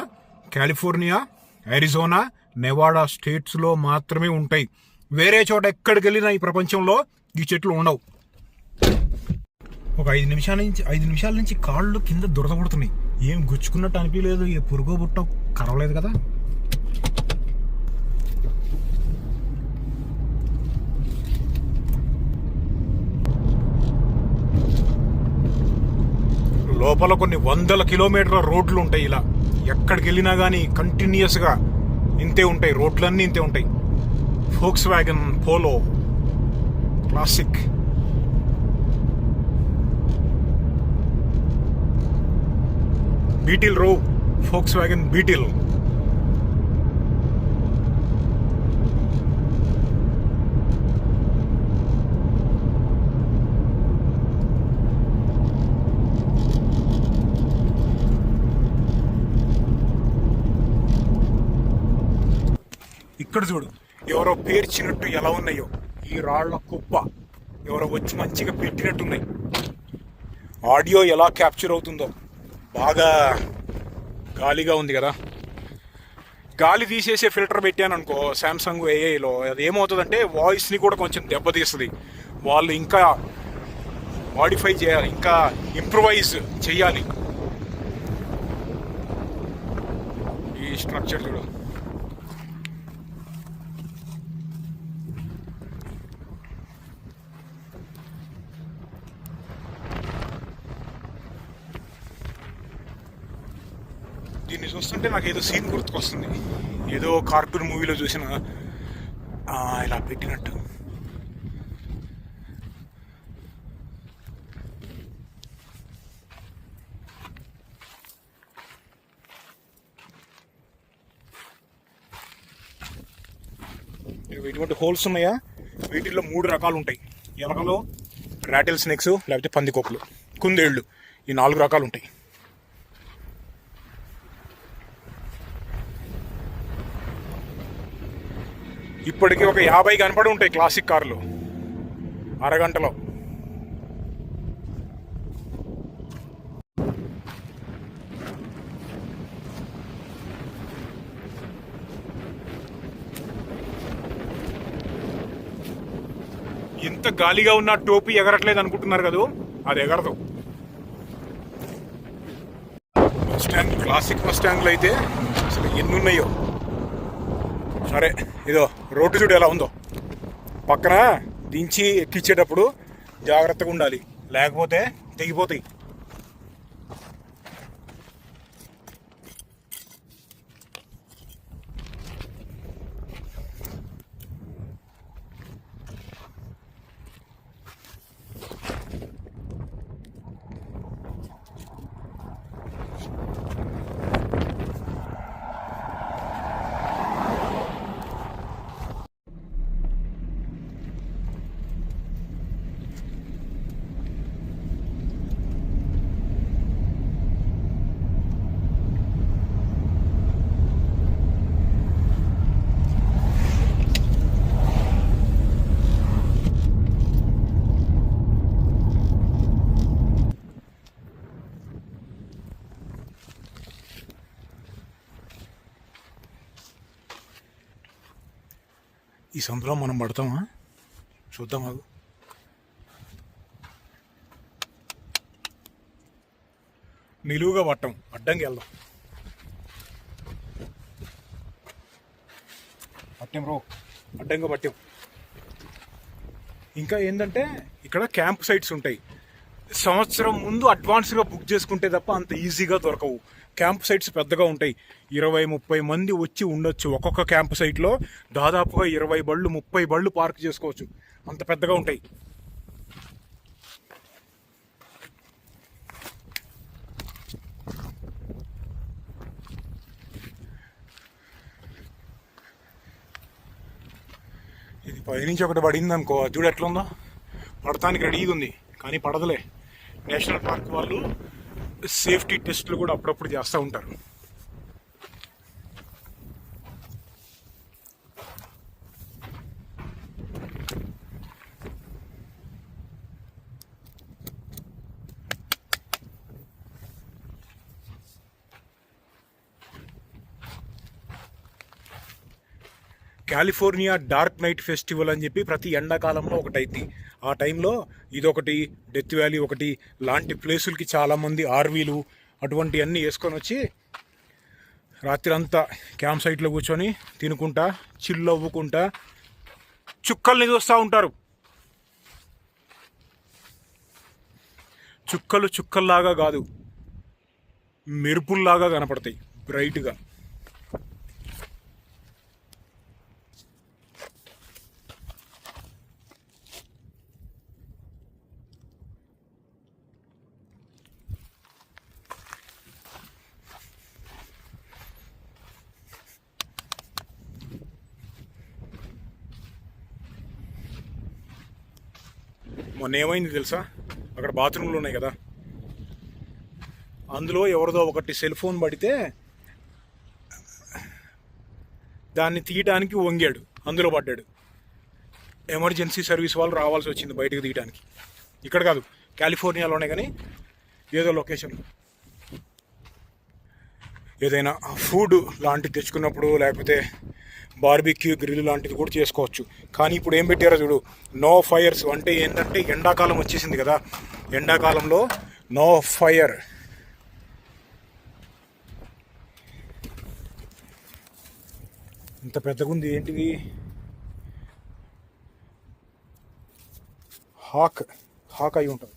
కాలిఫోర్నియా, అరిజోనా, నెవాడా స్టేట్స్లో మాత్రమే ఉంటాయి. వేరే చోట ఎక్కడికి వెళ్ళినా ఈ ప్రపంచంలో ఈ చెట్లు ఉండవు. ఒక 5 నిమిషాల నుంచి కాళ్ళు కింద దురద పడుతున్నాయి. ఏం గుచ్చుకున్నట్టు అనిపించలేదు, ఏ పురుగో బుట్ట కరవలేదు కదా. లోపల కొన్ని 100 కిలోమీటర్ల రోడ్లు ఉంటాయి. ఇలా ఎక్కడికి వెళ్ళినా కానీ కంటిన్యూస్గా ఇంతే ఉంటాయి, రోడ్లన్నీ ఇంతే ఉంటాయి. Volkswagen Polo Classic. Beetle రో, ఫోక్స్ వ్యాగన్ బీటిల్. ఇక్కడ చూడు, ఎవరో పేర్చినట్టు ఎలా ఉన్నాయో ఈ రాళ్ల కుప్ప. ఎవరో వచ్చి మంచిగా పెట్టినట్టున్నాయి. ఆడియో ఎలా క్యాప్చర్ అవుతుందో. బాగా గాలిగా ఉంది కదా. గాలి తీసేసే ఫిల్టర్ పెట్టాను అనుకో శాంసంగ్ ఏఐలో, అది ఏమవుతుందంటే వాయిస్ని కూడా కొంచెం దెబ్బతీస్తుంది. వాళ్ళు ఇంకా మాడిఫై చేయాలి, ఇంకా ఇంప్రూవైజ్ చేయాలి. ఈ స్ట్రక్చర్ చూడు. దీన్ని చూస్తుంటే నాకు ఏదో సీన్ గుర్తుకొస్తుంది. ఏదో కార్టూన్ మూవీలో చూసిన ఇలా పెట్టినట్టు. ఇటువంటి హోల్స్ ఉన్నాయా, వీటిల్లో 3 రకాలు ఉంటాయి. ఎలకలు, రాటిల్ స్నేక్స్, లేకపోతే పందికొక్కులు, కుందేళ్ళు, ఈ 4 రకాలు ఉంటాయి. ఇప్పటికీ ఒక 50 కనపడి ఉంటాయి క్లాసిక్ కార్లు అరగంటలో. ఇంత గాలిగా ఉన్న టోపీ ఎగరట్లేదు అనుకుంటున్నారు కదా, అది ఎగరదు. మస్టాంగ్, క్లాసిక్ మస్టాంగ్లు అయితే అసలు ఎన్నున్నాయో. సరే, ఇదో రోడ్డు చూడు ఎలా ఉందో. పక్కన దించి ఎక్కించేటప్పుడు జాగ్రత్తగా ఉండాలి, లేకపోతే తెగిపోతాయి. ఈ సందులో మనం పడతామా చూద్దాం. అది నిలువుగా పట్టం, అడ్డంగా వెళ్దాం. పట్టాం రో, అడ్డంగా పట్టాం. ఇంకా ఏంటంటే ఇక్కడ క్యాంప్ సైట్స్ ఉంటాయి. సంవత్సరం ముందు అడ్వాన్స్గా బుక్ చేసుకుంటే తప్ప అంత ఈజీగా దొరకవు. క్యాంప్ సైట్స్ పెద్దగా ఉంటాయి. 20-30 మంది వచ్చి ఉండొచ్చు. ఒక్కొక్క క్యాంప్ సైట్లో దాదాపుగా 20 బళ్ళు 30 బళ్ళు పార్క్ చేసుకోవచ్చు. అంత పెద్దగా ఉంటాయి. ఇది పైనుంచి ఒకటి పడింది అనుకో, చూడు ఎట్లుందో. పడటానికి రెడీగా ఉంది కానీ పడదులే. నేషనల్ పార్క్ వాళ్ళు సేఫ్టీ టెస్ట్లు కూడా అప్పుడప్పుడు చేస్తూ ఉంటారు. కాలిఫోర్నియా డార్క్ నైట్ ఫెస్టివల్ అని చెప్పి ప్రతి ఎండాకాలంలో ఒకటి అయింది. ఆ టైంలో ఇదొకటి, డెత్ వ్యాలీ ఒకటి లాంటి ప్లేసులకి చాలామంది ఆర్వీలు అటువంటివన్నీ వేసుకొని వచ్చి రాత్రి అంతా క్యాంప్ సైట్లో కూర్చొని తినుకుంటా చిల్లు అవ్వుకుంటా చుక్కల్ని చూస్తూ ఉంటారు. చుక్కలు చుక్కల్లాగా కాదు, మెరుపుల్లాగా కనపడతాయి బ్రైట్గా. మొన్న ఏమైంది తెలుసా, అక్కడ బాత్రూమ్లు ఉన్నాయి కదా, అందులో ఎవరిదో ఒకటి సెల్ ఫోన్ పడితే దాన్ని తీయటానికి వంగాడు, అందులో పడ్డాడు. ఎమర్జెన్సీ సర్వీస్ వాళ్ళు రావాల్సి వచ్చింది బయటకు తీయటానికి. ఇక్కడ కాదు, కాలిఫోర్నియాలోనే, కానీ ఏదో లొకేషన్. ఏదైనా ఫుడ్ లాంటివి తెచ్చుకున్నప్పుడు లేకపోతే బార్బిక్యూ గ్రిల్ లాంటిది కూడా చేసుకోవచ్చు. కానీ ఇప్పుడు ఏం పెట్టారో చూడు, నో ఫైర్స్. అంటే ఏంటంటే ఎండాకాలం వచ్చేసింది కదా, ఎండాకాలంలో నో ఫైర్. ఇంత పెద్దగా ఉంది ఏంటిది, హాక్ అయి ఉంటుంది.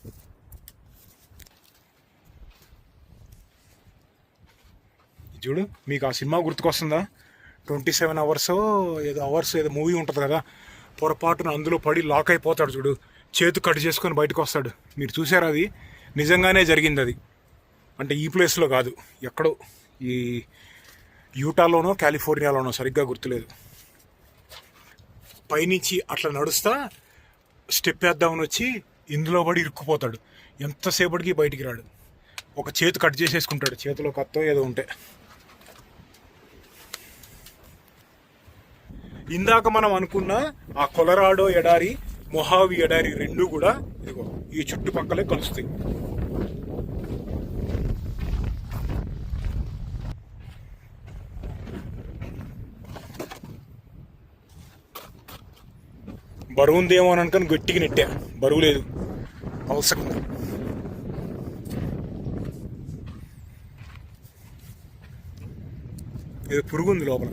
చూడు, మీకు ఆ సినిమా గుర్తుకొస్తుందా, 27 అవర్స్ ఏదో మూవీ ఉంటుంది కదా, పొరపాటున అందులో పడి లాక్ అయిపోతాడు చూడు, చేతు కట్ చేసుకొని బయటకు వస్తాడు. మీరు చూసారు, అది నిజంగానే జరిగింది. అది అంటే ఈ ప్లేస్లో కాదు, ఎక్కడో ఈ యూటాలోనో కాలిఫోర్నియాలోనో, సరిగ్గా గుర్తులేదు. పైనుంచి అట్లా నడుస్తా స్టెప్ వేద్దామని వచ్చి ఇందులో పడి ఇరుక్కుపోతాడు. ఎంతసేపటికి బయటికి రాడు. ఒక చేతు కట్ చేసేసుకుంటాడు, చేతిలో కత్తో ఏదో ఉంటే. ఇందాక మనం అనుకున్న ఆ కొలరాడో ఎడారి, మొహావి ఎడారి రెండూ కూడా ఇదిగో ఈ చుట్టుపక్కలే కలుస్తాయి. బరువు ఉందేమో అని అనుకుని గట్టిగా నెట్టా, బరువు లేదు, అవసరం. ఏదో పురుగు ఉంది లోపల.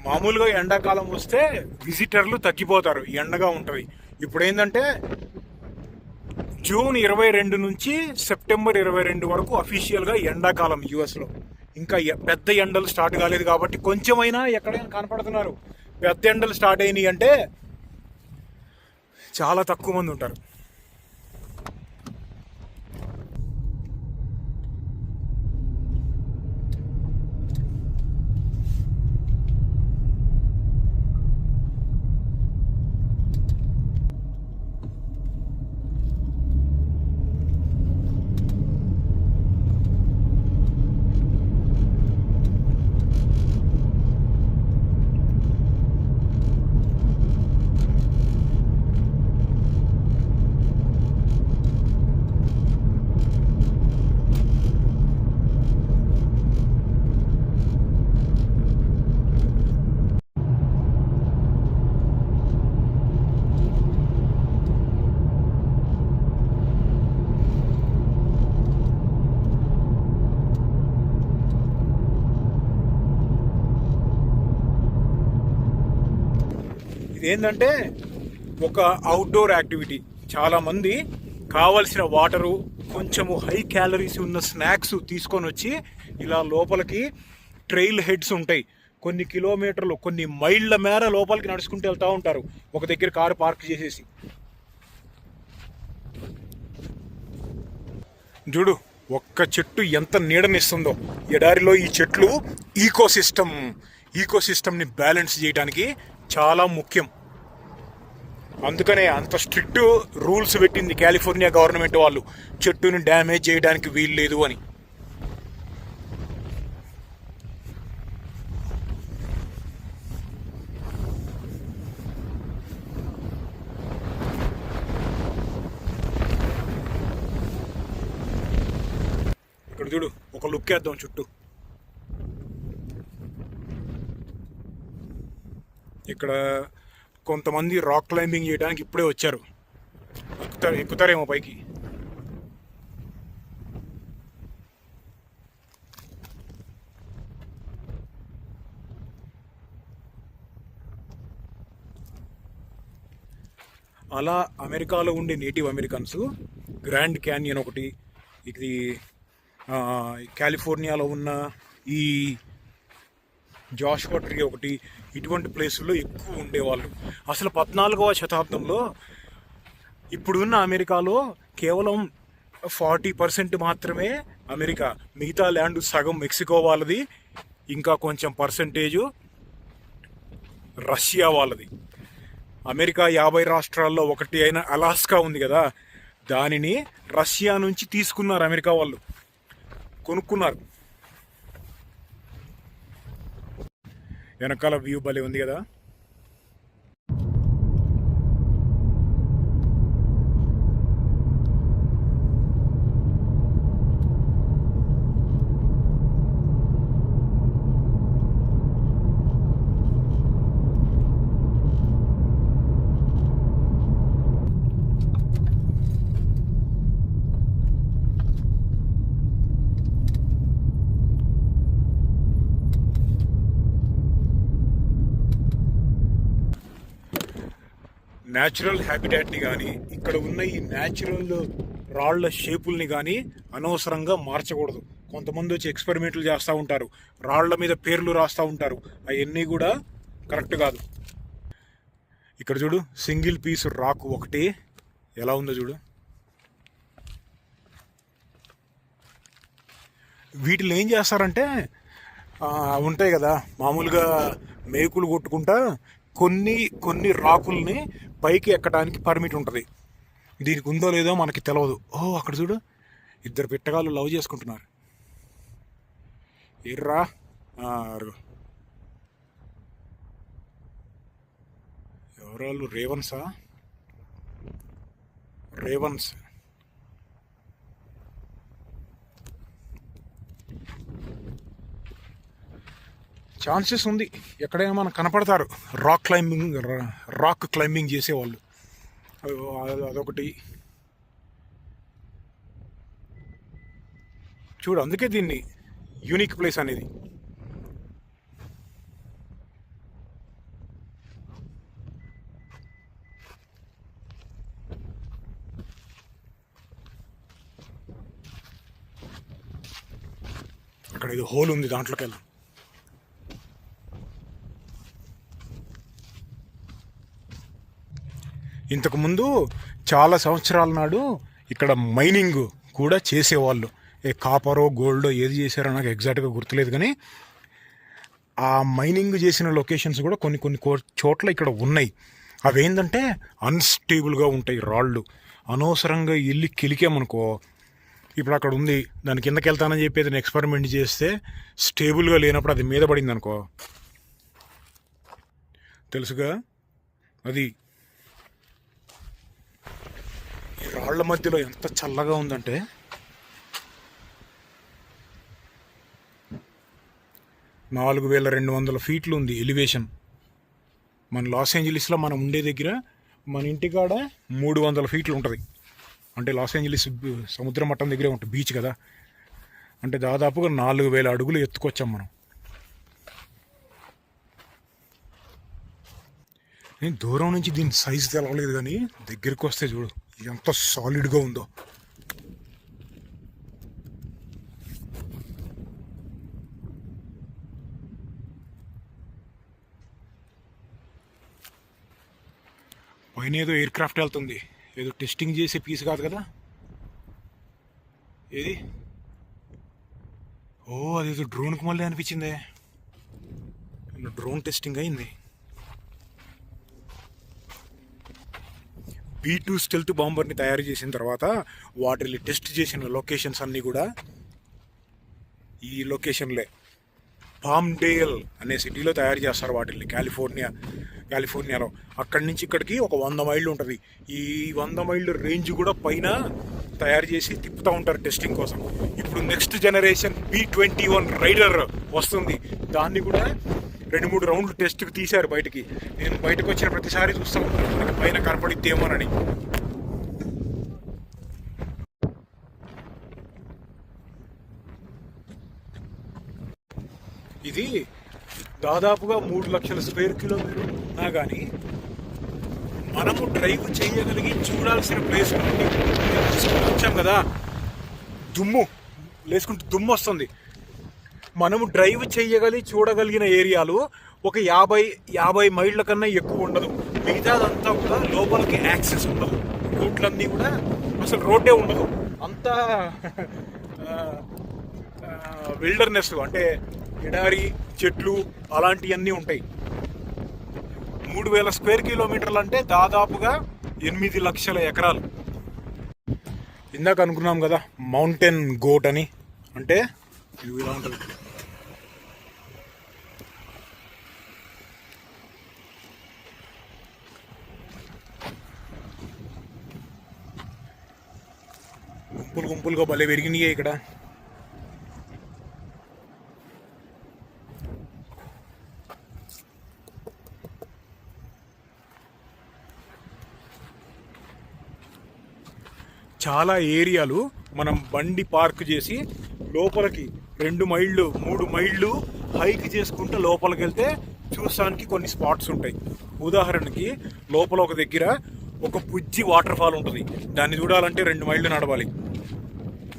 మామూలుగా ఎండాకాలం వస్తే విజిటర్లు తగ్గిపోతారు, ఎండగా ఉంటుంది. ఇప్పుడు ఏంటంటే జూన్ 22 నుంచి సెప్టెంబర్ 22 వరకు అఫీషియల్గా ఎండాకాలం యూఎస్లో. ఇంకా పెద్ద ఎండలు స్టార్ట్ కాలేదు కాబట్టి కొంచెమైనా ఎక్కడైనా కనపడుతున్నారు. పెద్ద ఎండలు స్టార్ట్ అయినాయి అంటే చాలా తక్కువ మంది ఉంటారు. ఇదేంటంటే ఒక అవుట్డోర్ యాక్టివిటీ. చాలామంది కావలసిన వాటరు, కొంచెము హై క్యాలరీస్ ఉన్న స్నాక్స్ తీసుకొని వచ్చి ఇలా లోపలికి ట్రైల్ హెడ్స్ ఉంటాయి, కొన్ని కిలోమీటర్లు, కొన్ని మైళ్ళ మేర లోపలికి నడుచుకుంటూ వెళ్తూ ఉంటారు, ఒక దగ్గర కారు పార్క్ చేసేసి. చూడు, ఒక్క చెట్టు ఎంత నీడనిస్తుందో. ఎడారిలో ఈ చెట్లు ఈకోసిస్టమ్ని బ్యాలెన్స్ చేయడానికి చాలా ముఖ్యం. అందుకనే అంత స్ట్రిక్ట్ రూల్స్ పెట్టింది కాలిఫోర్నియా గవర్నమెంట్ వాళ్ళు, చెట్టుని డ్యామేజ్ చేయడానికి వీల్లేదు అని. ఇక్కడ చూడు, ఒక లుక్ వేద్దాం చుట్టూ. ఇక్కడ కొంతమంది రాక్ క్లైంబింగ్ చేయడానికి ఇప్పుడే వచ్చారు. ఎక్కుతారేమో పైకి. అలా అమెరికాలో ఉండే నేటివ్ అమెరికన్స్ గ్రాండ్ క్యాన్యన్ ఒకటి, ఇది కాలిఫోర్నియాలో ఉన్న ఈ జాషువా ట్రీ ఒకటి, ఇటువంటి ప్లేసుల్లో ఎక్కువ ఉండేవాళ్ళు. అసలు 14వ శతాబ్దంలో ఇప్పుడున్న అమెరికాలో కేవలం 40% మాత్రమే అమెరికా, మిగతా ల్యాండ్ సగం మెక్సికో వాళ్ళది, ఇంకా కొంచెం పర్సంటేజు రష్యా వాళ్ళది. అమెరికా 50 రాష్ట్రాల్లో ఒకటి అయిన అలాస్కా ఉంది కదా, దానిని రష్యా నుంచి తీసుకున్నారు అమెరికా వాళ్ళు, కొనుక్కున్నారు. వెనకాల వ్యూ భలే ఉంది కదా. న్యాచురల్ హ్యాబిటాట్ని కానీ, ఇక్కడ ఉన్న ఈ న్యాచురల్ రాళ్ల షేపుల్ని కానీ అనవసరంగా మార్చకూడదు. కొంతమంది వచ్చి ఎక్స్పెరిమెంట్లు చేస్తూ ఉంటారు, రాళ్ల మీద పేర్లు రాస్తూ ఉంటారు, అవన్నీ కూడా కరెక్ట్ కాదు. ఇక్కడ చూడు, సింగిల్ పీస్ రాక్ ఒకటి ఎలా ఉందో చూడు. వీటిని ఏం చేస్తారంటే ఉంటాయి కదా మామూలుగా మేకులు కొట్టుకుంటా కొన్ని రాకుల్ని పైకి ఎక్కడానికి పర్మిట్ ఉంటుంది. దీనికి ఉందో లేదో మనకి తెలియదు. అక్కడ చూడు, ఇద్దరు పిట్టగాళ్ళు లవ్ చేసుకుంటున్నారు. ఎర్రా ఎవరాళ్ళు? రేవన్స్. ఛాన్సెస్ ఉంది, ఎక్కడైనా మనకు కనపడతారు రాక్ క్లైంబింగ్ చేసేవాళ్ళు. అదొకటి చూడు, అందుకే దీన్ని యూనిక్ ప్లేస్ అనేది. అక్కడ ఇది హోల్ ఉంది, దాంట్లోకి వెళ్ళాం. ఇంతకుముందు చాలా సంవత్సరాల నాడు ఇక్కడ మైనింగ్ కూడా చేసేవాళ్ళు. కాపరో గోల్డో ఏది చేశారో నాకు ఎగ్జాక్ట్గా గుర్తులేదు, కానీ ఆ మైనింగ్ చేసిన లొకేషన్స్ కూడా కొన్ని చోట్ల ఇక్కడ ఉన్నాయి. అవేంటంటే అన్స్టేబుల్గా ఉంటాయి రాళ్ళు. అనవసరంగా వెళ్ళి కిలికామనుకో, ఇప్పుడు అక్కడ ఉంది, దాని కిందకి వెళ్తానని చెప్పి ఏదైనా ఎక్స్పెరిమెంట్ చేస్తే స్టేబుల్గా లేనప్పుడు అది మీద పడింది అనుకో, తెలుసుగా అది. ఈ రాళ్ల మధ్యలో ఎంత చల్లగా ఉందంటే, నాలుగు 4200 ఫీట్లు ఉంది ఎలివేషన్. మన లాస్ ఏంజలీస్లో మనం ఉండే దగ్గర మన ఇంటికాడ 300 ఫీట్లు ఉంటుంది. అంటే లాస్ ఏంజలీస్ సముద్ర మట్టం దగ్గరే ఉంటుంది, బీచ్ కదా. అంటే దాదాపుగా 4000 అడుగులు ఎత్తుకొచ్చాం మనం. నేను దూరం నుంచి దీని సైజు తెలవలేదు, కానీ దగ్గరికి వస్తే చూడు ఎంత సాలిడ్గా ఉందో. పైన ఏదో ఎయిర్ క్రాఫ్ట్ వెళ్తుంది, ఏదో టెస్టింగ్ చేసే పీస్ కాదు కదా ఏది. అదేదో డ్రోన్కి మళ్ళీ అనిపించిందే, డ్రోన్ టెస్టింగ్ అయింది. B2 స్టెల్త్ బాంబర్ని తయారు చేసిన తర్వాత వాటిని టెస్ట్ చేసిన లొకేషన్స్ అన్నీ కూడా ఈ లొకేషన్లే. పామ్డేల్ అనే సిటీలో తయారు చేస్తారు వాటిని, కాలిఫోర్నియాలో. అక్కడి నుంచి ఇక్కడికి ఒక 100 మైళ్ళు ఉంటుంది. ఈ 100 మైళ్ళు రేంజ్ కూడా పైన తయారు చేసి తిప్పుతూ ఉంటారు టెస్టింగ్ కోసం. ఇప్పుడు నెక్స్ట్ జనరేషన్ B-21 రైడర్ వస్తుంది. దాన్ని కూడా 2-3 రౌండ్లు టెస్ట్కి తీశారు బయటికి. నేను బయటకు వచ్చిన ప్రతిసారి చూస్తాను మనకి పైన కనపడిద్దేమోనని. ఇది దాదాపుగా 3 లక్షల స్క్వేర్ కిలోమీటర్ ఉన్నా కానీ మనము డ్రైవ్ చేయగలిగి చూడాల్సిన ప్లేస్ వచ్చాం కదా, దుమ్ము లేసుకుంటే దుమ్ము వస్తుంది. మనము డ్రైవ్ చూడగలిగిన ఏరియాలు ఒక 50 మైళ్ళ కన్నా ఎక్కువ ఉండదు. మిగతాదంతా కూడా లోపలికి యాక్సెస్ ఉండదు. రోడ్లన్నీ కూడా అసలు రోడ్డే ఉండదు. అంతా విల్డర్నెస్, అంటే ఎడారి, చెట్లు అలాంటివన్నీ ఉంటాయి. 3000 స్క్వేర్ కిలోమీటర్లు అంటే దాదాపుగా 8 లక్షల ఎకరాలు. ఇందాక అనుకున్నాం కదా మౌంటైన్ గోట్ అని, అంటే ఇది ఇలా ఉంటుంది. గుంపులుగా భలే పెరిగినాయి ఇక్కడ. చాలా ఏరియాలు మనం బండి పార్క్ చేసి లోపలికి 2 మైళ్ళు 3 మైళ్ళు హైక్ చేసుకుంటూ లోపలికి వెళ్తే చూడడానికి కొన్ని స్పాట్స్ ఉంటాయి. ఉదాహరణకి లోపల ఒక దగ్గర ఒక పుజ్జి వాటర్ ఫాల్ ఉంటుంది. దాన్ని చూడాలంటే 2 మైళ్ళు నడవాలి.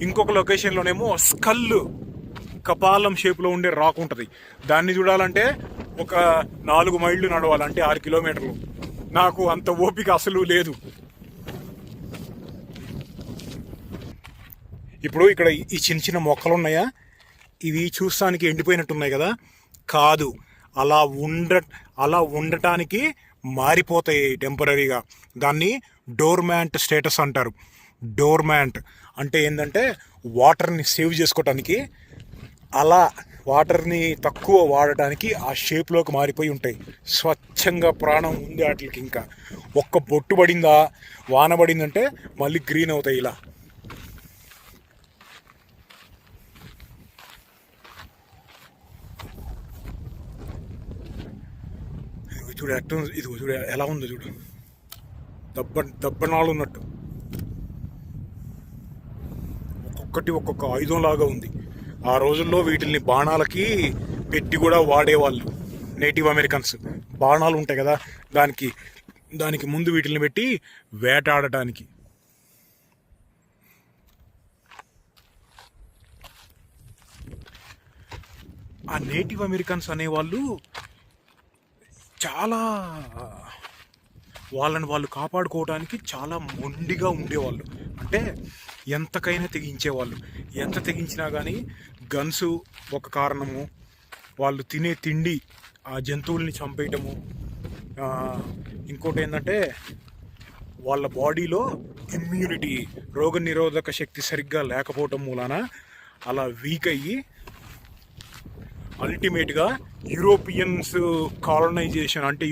ఇంకొక లొకేషన్లోనేమో స్కల్ కపాలం షేప్లో ఉండే రాక్ ఉంటుంది. దాన్ని చూడాలంటే ఒక 4 మైళ్ళు నడవాలి, అంటే 6 కిలోమీటర్లు. నాకు అంత ఓపిక అసలు లేదు. ఇప్పుడు ఇక్కడ ఈ చిన్న మొక్కలు ఉన్నాయా, ఇవి చూస్తానికి ఎండిపోయినట్టున్నాయి కదా, కాదు, అలా ఉండటానికి మారిపోతాయి టెంపరీగా. దాన్ని డోర్మ్యాంట్ స్టేటస్ అంటారు. డోర్మ్యాంట్ అంటే ఏంటంటే వాటర్ని సేవ్ చేసుకోవటానికి, అలా వాటర్ని తక్కువ వాడటానికి ఆ షేప్లోకి మారిపోయి ఉంటాయి. స్వచ్ఛంగా ప్రాణం ఉంది వాటికి. ఇంకా ఒక్క బొట్టు పడిందా, వాన పడిందంటే మళ్ళీ గ్రీన్ అవుతాయి ఇలా. చూడు ఎట్ట, ఇది చూడు ఎలా ఉందో చూడు, దబ్బనాలు ఉన్నట్టు. ఒక్కొక్క ఆయుధంలాగా ఉంది. ఆ రోజుల్లో వీటిల్ని బాణాలకి పెట్టి కూడా వాడేవాళ్ళు నేటివ్ అమెరికన్స్. బాణాలు ఉంటాయి కదా, దానికి ముందు వీటిని పెట్టి వేటాడటానికి. ఆ నేటివ్ అమెరికన్స్ అనేవాళ్ళు చాలా వాళ్ళని వాళ్ళు కాపాడుకోవడానికి చాలా మొండిగా ఉండేవాళ్ళు. అంటే ఎంతకైనా తెగించేవాళ్ళు. ఎంత తెగించినా కానీ గన్స్ ఒక కారణము, వాళ్ళు తినే తిండి ఆ జంతువుల్ని చంపేయటము, ఇంకోటి ఏంటంటే వాళ్ళ బాడీలో ఇమ్యూనిటీ, రోగనిరోధక శక్తి సరిగ్గా లేకపోవటం మూలాన అలా వీక్ అయ్యి అల్టిమేట్గా యూరోపియన్స్ కాలనైజేషన్, అంటే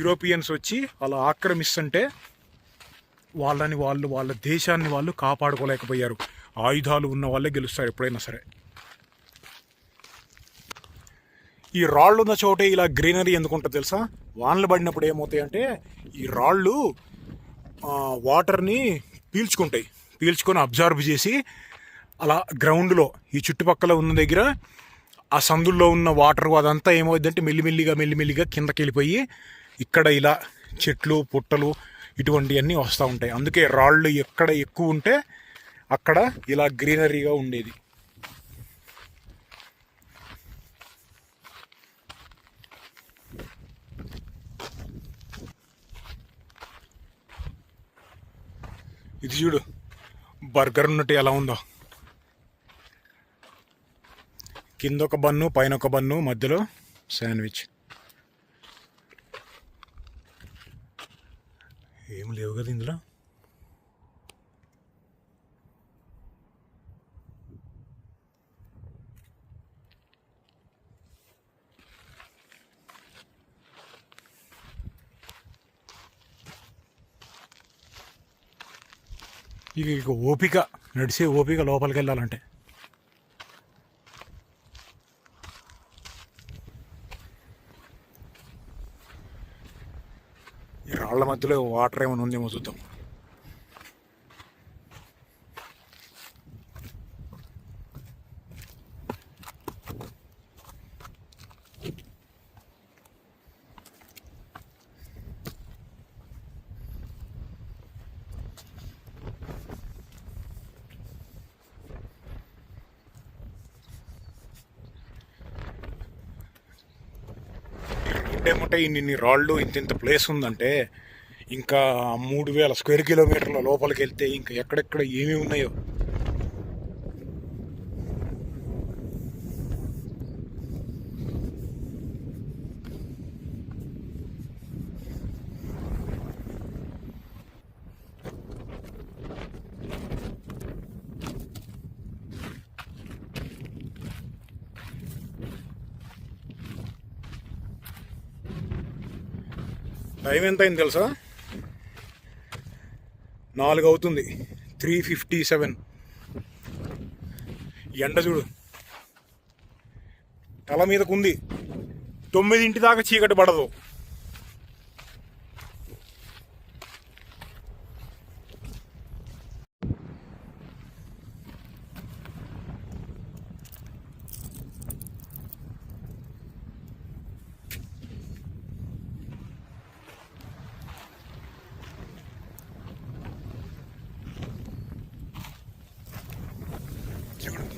యూరోపియన్స్ వచ్చి అలా ఆక్రమిస్తుంటే వాళ్ళ దేశాన్ని వాళ్ళు కాపాడుకోలేకపోయారు. ఆయుధాలు ఉన్న వాళ్ళే గెలుస్తారు ఎప్పుడైనా సరే. ఈ రాళ్ళు ఉన్న చోటే ఇలా గ్రీనరీ ఎందుకు ఉంటుంది తెలుసా? వానలు పడినప్పుడు ఏమవుతాయి అంటే ఈ రాళ్ళు వాటర్ని పీల్చుకొని అబ్జర్వ్ చేసి అలా గ్రౌండ్లో ఈ చుట్టుపక్కల ఉన్న దగ్గర ఆ సందుల్లో ఉన్న వాటర్ అదంతా ఏమవుతుందంటే మెల్లిమెల్లిగా కిందకి వెళ్ళిపోయి ఇక్కడ ఇలా చెట్లు పుట్టలు ఇటువంటివన్నీ వస్తూ ఉంటాయి. అందుకే రాళ్ళు ఎక్కడ ఎక్కువ ఉంటే అక్కడ ఇలా గ్రీనరీగా ఉండేది. ఇది చూడు బర్గర్ ఉన్నట్టు ఎలా ఉందో. కింద ఒక బన్ను, పైన ఒక బన్ను, మధ్యలో శాండ్విచ్. ఏం లేవు కదా ఇందులో. ఇక ఓపిక, నడిచే ఓపిక లోపలికి వెళ్ళాలంటే. ఈ రాళ్ల మధ్యలో వాటర్ ఏమైనా ఉందేమో చూద్దాం. ఏమంటే ఇన్ని రాళ్ళు, ఇంత ప్లేస్ ఉందంటే ఇంకా 3000 స్క్వేర్ కిలోమీటర్ల లోపలికి వెళ్తే ఇంకా ఎక్కడెక్కడ ఏమేమి ఉన్నాయో. టైం ఎంత అయింది తెలుసా? 4 అవుతుంది. 3:57. ఎండ చూడు తల మీదకుంది. 9 దాకా చీకటి పడదు.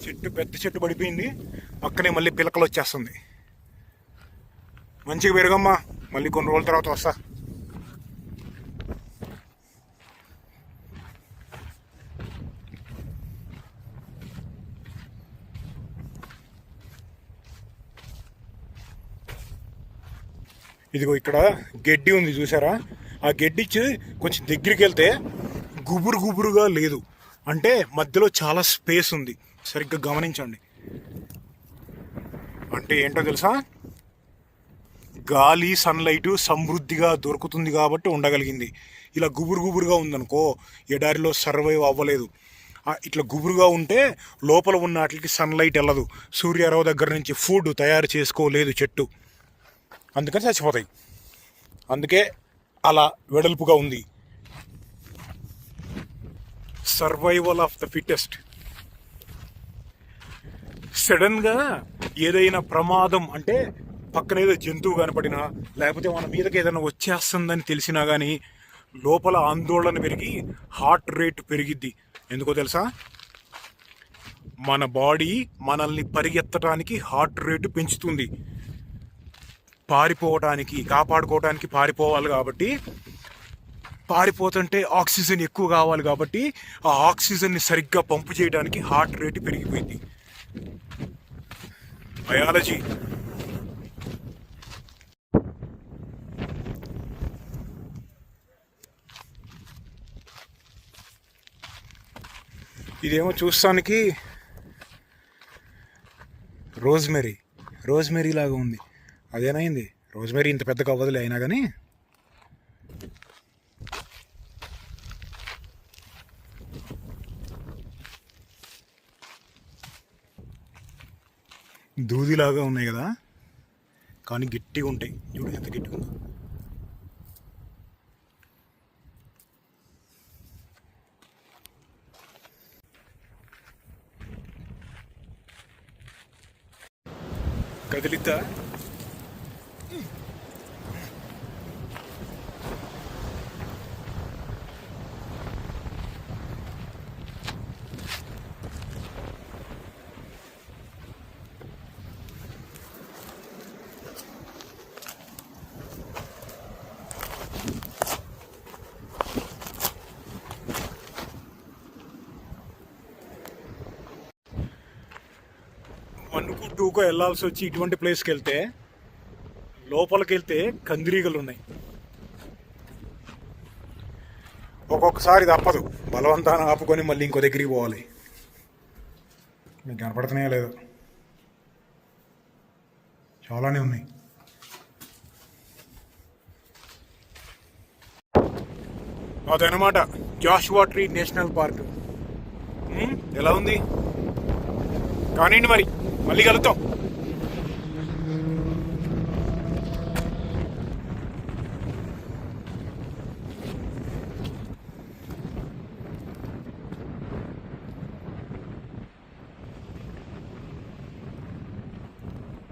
చెట్టు, పెద్ద చెట్టు పడిపోయింది. పక్కనే మళ్ళీ పిలకలు వచ్చేస్తుంది. మంచిగా పెరగమ్మా, మళ్ళీ కొన్ని రోజుల తర్వాత వస్తా. ఇదిగో ఇక్కడ గడ్డి ఉంది చూసారా? ఆ గడ్డిచ్చి కొంచెం దగ్గరికి వెళ్తే గుబురు గుబురుగా లేదు, అంటే మధ్యలో చాలా స్పేస్ ఉంది. సరిగ్గా గమనించండి. అంటే ఏంటో తెలుసా? గాలి, సన్లైట్ సమృద్ధిగా దొరుకుతుంది కాబట్టి ఉండగలిగింది. ఇలా గుబురు గుబురుగా ఉందనుకో ఎడారిలో సర్వైవ్ అవ్వలేదు. ఇట్లా గుబురుగా ఉంటే లోపల ఉన్న వాటికి సన్లైట్ వెళ్ళదు, సూర్యారావు దగ్గర నుంచి ఫుడ్ తయారు చేసుకోలేదు చెట్టు, అందుకని చచ్చిపోతాయి. అందుకే అలా వెడల్పుగా ఉంది. Survival of the fittest. సడన్గా ఏదైనా ప్రమాదం అంటే పక్కన ఏదో జంతువు కనపడినా, లేకపోతే మన మీదకి ఏదైనా వచ్చేస్తుందని తెలిసినా కానీ లోపల ఆందోళన పెరిగి హార్ట్ రేట్ పెరిగిద్ది. ఎందుకో తెలుసా? మన బాడీ మనల్ని పరిగెత్తడానికి హార్ట్ రేటు పెంచుతుంది. పారిపోవటానికి, కాపాడుకోవడానికి పారిపోవాలి కాబట్టి, పారిపోతుంటే ఆక్సిజన్ ఎక్కువ కావాలి కాబట్టి ఆ ఆక్సిజన్ని సరిగ్గా పంపు చేయడానికి హార్ట్ రేటు పెరిగిపోయింది. బయాలజీ. ఇదేమో చూస్తానికి రోజ్మెరీ లాగా ఉంది. అదేనైంది, రోజ్మెరీ ఇంత పెద్దగా అవ్వదులే అయినా కానీ. దూదిలాగా ఉన్నాయి కదా, కానీ గట్టిగా ఉంటాయి. చూడు ఎంత గట్టిగా ఉందో. కదిలిద్దా? వన్కు టూకో వెళ్ళాల్సి వచ్చి ఇటువంటి ప్లేస్కి వెళ్తే లోపలికి వెళ్తే కందిరీగలు ఉన్నాయి. ఒక్కొక్కసారి తప్పదు, బలవంతాన్ని ఆపుకొని మళ్ళీ ఇంకో దగ్గరికి పోవాలి. మీకు కనపడుతున్నాయో లేదు, చాలానే ఉన్నాయి. అదనమాట జాషువా ట్రీ నేషనల్ పార్క్ ఎలా ఉంది? కానివ్వండి మరి, మళ్ళీ కలుద్దాం.